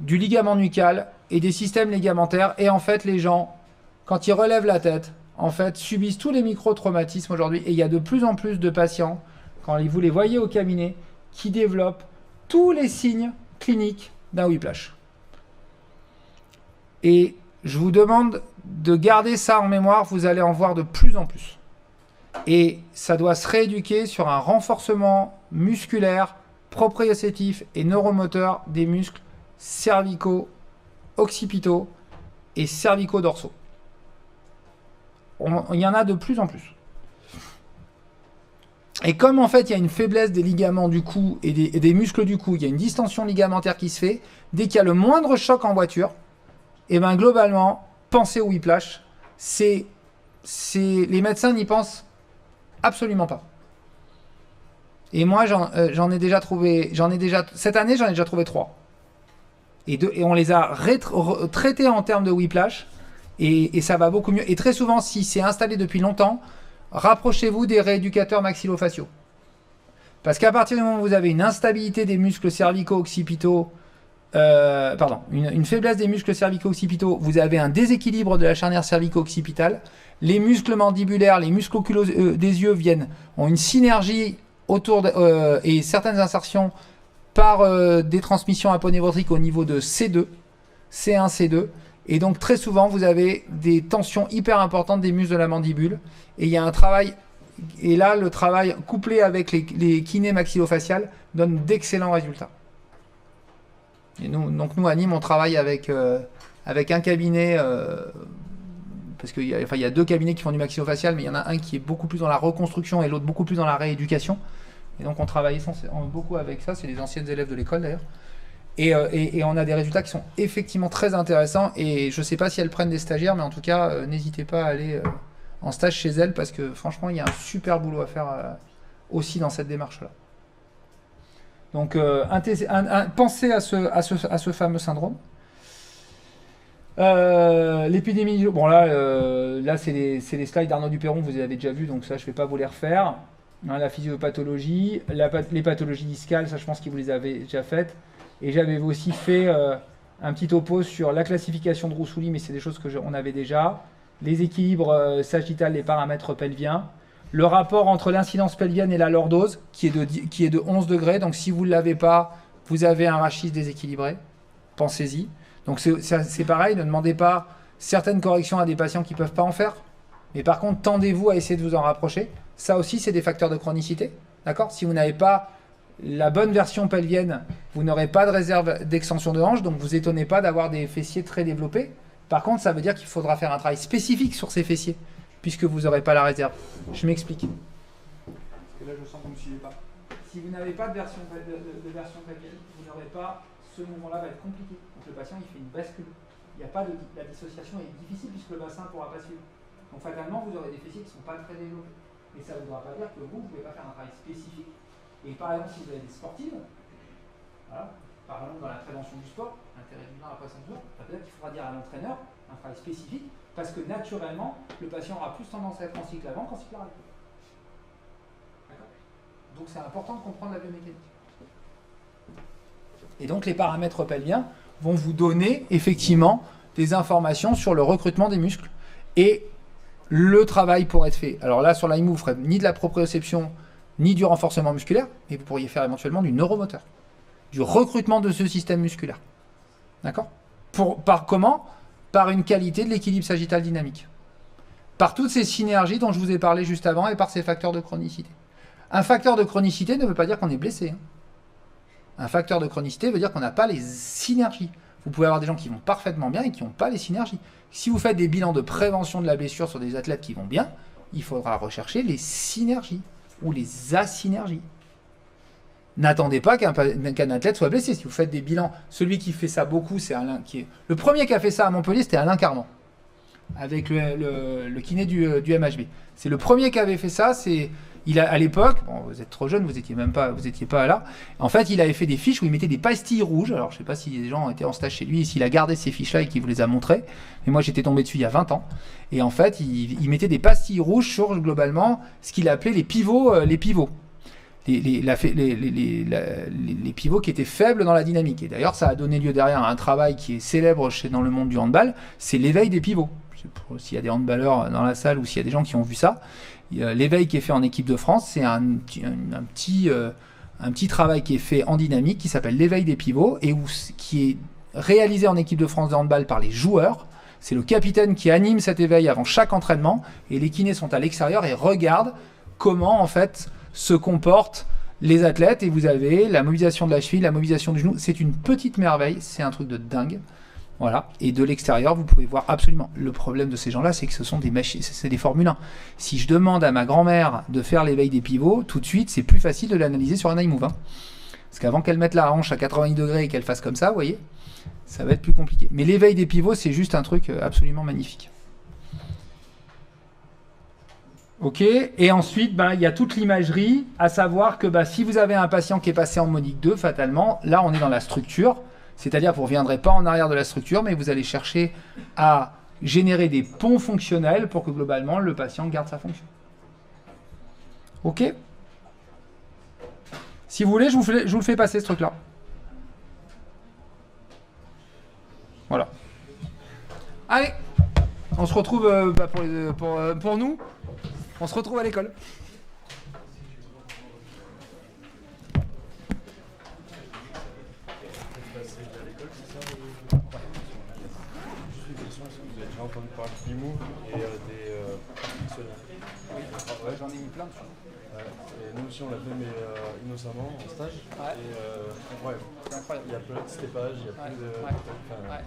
du ligament nucal et des systèmes ligamentaires. Et en fait, les gens, quand ils relèvent la tête, en fait, subissent tous les micro-traumatismes aujourd'hui. Et il y a de plus en plus de patients, quand vous les voyez au cabinet, qui développent tous les signes cliniques d'un whiplash. Et je vous demande de garder ça en mémoire, vous allez en voir de plus en plus. Et ça doit se rééduquer sur un renforcement musculaire, proprioceptif et neuromoteur des muscles cervicaux, occipitaux et cervico-dorsaux. Il y en a de plus en plus. Et comme en fait il y a une faiblesse des ligaments du cou et des muscles du cou, il y a une distension ligamentaire qui se fait, dès qu'il y a le moindre choc en voiture, et bien globalement, pensez au whiplash, les médecins n'y pensent absolument pas. Et moi j'en ai déjà trouvé, cette année j'en ai déjà trouvé 3. Et on les a traités en termes de whiplash, et ça va beaucoup mieux. Et très souvent, si c'est installé depuis longtemps, rapprochez-vous des rééducateurs maxillofaciaux. Parce qu'à partir du moment où vous avez une instabilité des muscles cervico-occipitaux, une faiblesse des muscles cervico-occipitaux, vous avez un déséquilibre de la charnière cervico-occipitale, les muscles mandibulaires, les muscles oculaires des yeux ont une synergie autour et certaines insertions par des transmissions aponeurotiques au niveau de C2, C1, C2. Et donc très souvent, vous avez des tensions hyper importantes des muscles de la mandibule. Et il y a un travail, et là, le travail couplé avec les kinés maxillofaciales donne d'excellents résultats. Et nous, à Nîmes, on travaille avec un cabinet, parce qu'il y a 2 cabinets qui font du maxillofacial, mais il y en a un qui est beaucoup plus dans la reconstruction et l'autre beaucoup plus dans la rééducation. Et donc on travaille beaucoup avec ça, c'est les anciennes élèves de l'école d'ailleurs. Et on a des résultats qui sont effectivement très intéressants. Et je ne sais pas si elles prennent des stagiaires, mais en tout cas, n'hésitez pas à aller en stage chez elles, parce que franchement, il y a un super boulot à faire aussi dans cette démarche-là. Donc, pensez à ce fameux syndrome. L'épidémie, bon là c'est les slides d'Arnaud Duperron, vous les avez déjà vus, donc ça je ne vais pas vous les refaire. Hein, la physiopathologie, les pathologies discales, ça je pense que vous les avez déjà faites. Et j'avais aussi fait un petit topo sur la classification de Roussouly, mais c'est des choses qu'on avait déjà. Les équilibres sagittales, les paramètres pelviens. Le rapport entre l'incidence pelvienne et la lordose, qui est de 11 degrés. Donc si vous ne l'avez pas, vous avez un rachis déséquilibré. Pensez-y. Donc c'est pareil, ne demandez pas certaines corrections à des patients qui ne peuvent pas en faire. Mais par contre, tendez-vous à essayer de vous en rapprocher. Ça aussi, c'est des facteurs de chronicité. D'accord ? Si vous n'avez pas la bonne version pelvienne, vous n'aurez pas de réserve d'extension de hanche, donc vous étonnez pas d'avoir des fessiers très développés. Par contre, ça veut dire qu'il faudra faire un travail spécifique sur ces fessiers, puisque vous n'aurez pas la réserve. Je m'explique. Parce que là, je sens que vous ne me suivez pas. Si vous n'avez pas de version pelvienne, vous n'aurez pas, ce mouvement-là va être compliqué. Donc le patient, il fait une bascule. Il n'y a pas la dissociation est difficile puisque le bassin ne pourra pas suivre. Donc fatalement, vous aurez des fessiers qui ne sont pas très développés. Mais ça ne voudra pas dire que vous ne pouvez pas faire un travail spécifique. Et par exemple, si vous avez des sportives, voilà, par exemple dans la prévention du sport, l'intérêt du bilan après 5 jours, peut-être qu'il faudra dire à l'entraîneur un travail spécifique, parce que naturellement, le patient aura plus tendance à être en cycle avant qu'en cycle arrière. D'accord ? Donc c'est important de comprendre la biomécanique. Et donc les paramètres pelviens vont vous donner effectivement des informations sur le recrutement des muscles et le travail pour être fait. Alors là, sur l'IMU, vous ne ferez ni de la proprioception, ni du renforcement musculaire, mais vous pourriez faire éventuellement du neuromoteur, du recrutement de ce système musculaire. D'accord ? Par comment ? Par une qualité de l'équilibre sagittal dynamique. Par toutes ces synergies dont je vous ai parlé juste avant et par ces facteurs de chronicité. Un facteur de chronicité ne veut pas dire qu'on est blessé. Hein. Un facteur de chronicité veut dire qu'on n'a pas les synergies. Vous pouvez avoir des gens qui vont parfaitement bien et qui n'ont pas les synergies. Si vous faites des bilans de prévention de la blessure sur des athlètes qui vont bien, il faudra rechercher les synergies ou les asynergies. N'attendez pas qu'un athlète soit blessé. Si vous faites des bilans, celui qui fait ça beaucoup, c'est Alain. Le premier qui a fait ça à Montpellier, c'était Alain Carman, avec le kiné du MHB. C'est le premier qui avait fait ça. À l'époque, bon, vous êtes trop jeune, vous étiez pas là. En fait, il avait fait des fiches où il mettait des pastilles rouges. Alors, je sais pas si les gens étaient en stage chez lui et s'il a gardé ces fiches-là et qu'il vous les a montrées. Mais moi, j'étais tombé dessus il y a 20 ans. Et en fait, il mettait des pastilles rouges sur, globalement, ce qu'il appelait les pivots. Les pivots qui étaient faibles dans la dynamique. Et d'ailleurs, ça a donné lieu derrière à un travail qui est célèbre dans le monde du handball, c'est l'éveil des pivots. S'il y a des handballeurs dans la salle ou s'il y a des gens qui ont vu ça, l'éveil qui est fait en équipe de France, c'est un petit travail qui est fait en dynamique qui s'appelle l'éveil des pivots et qui est réalisé en équipe de France de handball par les joueurs. C'est le capitaine qui anime cet éveil avant chaque entraînement et les kinés sont à l'extérieur et regardent comment en fait se comportent les athlètes et vous avez la mobilisation de la cheville, la mobilisation du genou. C'est une petite merveille, c'est un truc de dingue. Voilà. Et de l'extérieur, vous pouvez voir absolument. Le problème de ces gens-là, c'est que ce sont des machines, c'est des Formule 1. Si je demande à ma grand-mère de faire l'éveil des pivots, tout de suite, c'est plus facile de l'analyser sur un iMove. Parce qu'avant qu'elle mette la hanche à 90 degrés et qu'elle fasse comme ça, vous voyez, ça va être plus compliqué. Mais l'éveil des pivots, c'est juste un truc absolument magnifique. Ok, et ensuite, il y a toute l'imagerie, à savoir que si vous avez un patient qui est passé en monique 2, fatalement, là, on est dans la structure. C'est-à-dire que vous ne reviendrez pas en arrière de la structure, mais vous allez chercher à générer des ponts fonctionnels pour que globalement le patient garde sa fonction. Ok ? Si vous voulez, je vous le fais passer ce truc-là. Voilà. Allez, on se retrouve pour nous. On se retrouve à l'école. J'ai entendu parler d'E-Move et des dictionnaires. Ouais, j'en ai mis plein dessus. Et nous aussi on l'a fait mais innocemment en stage. Ouais. Et ouais, C'est incroyable. il y a plein de stépage, il y a plus de. Ouais.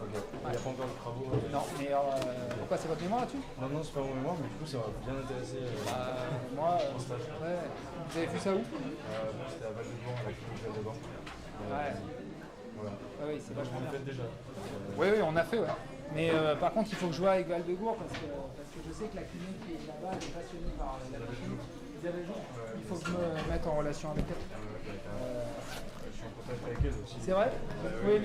Okay. Il n'y a pas encore de travaux. Non, mais pourquoi c'est votre mémoire là-dessus? Non, c'est pas mon mémoire, mais du coup ça m'a bien intéressé Moi, en stage. ouais. Vous avez vu ça où? Moi c'était à Val-de-Bourg, à la clinique Val-de-Bourg. Ouais. Voilà. Oui, c'est vachement bien. Vous le faites déjà. Oui, on a fait, ouais. Mais par contre, il faut que je joue avec Val-de-Gour parce que je sais que la clinique qui est là-bas, elle est passionnée par la machine. Il faut que je me mette en relation avec elle. Je suis en contact avec elle aussi. C'est vrai? Oui,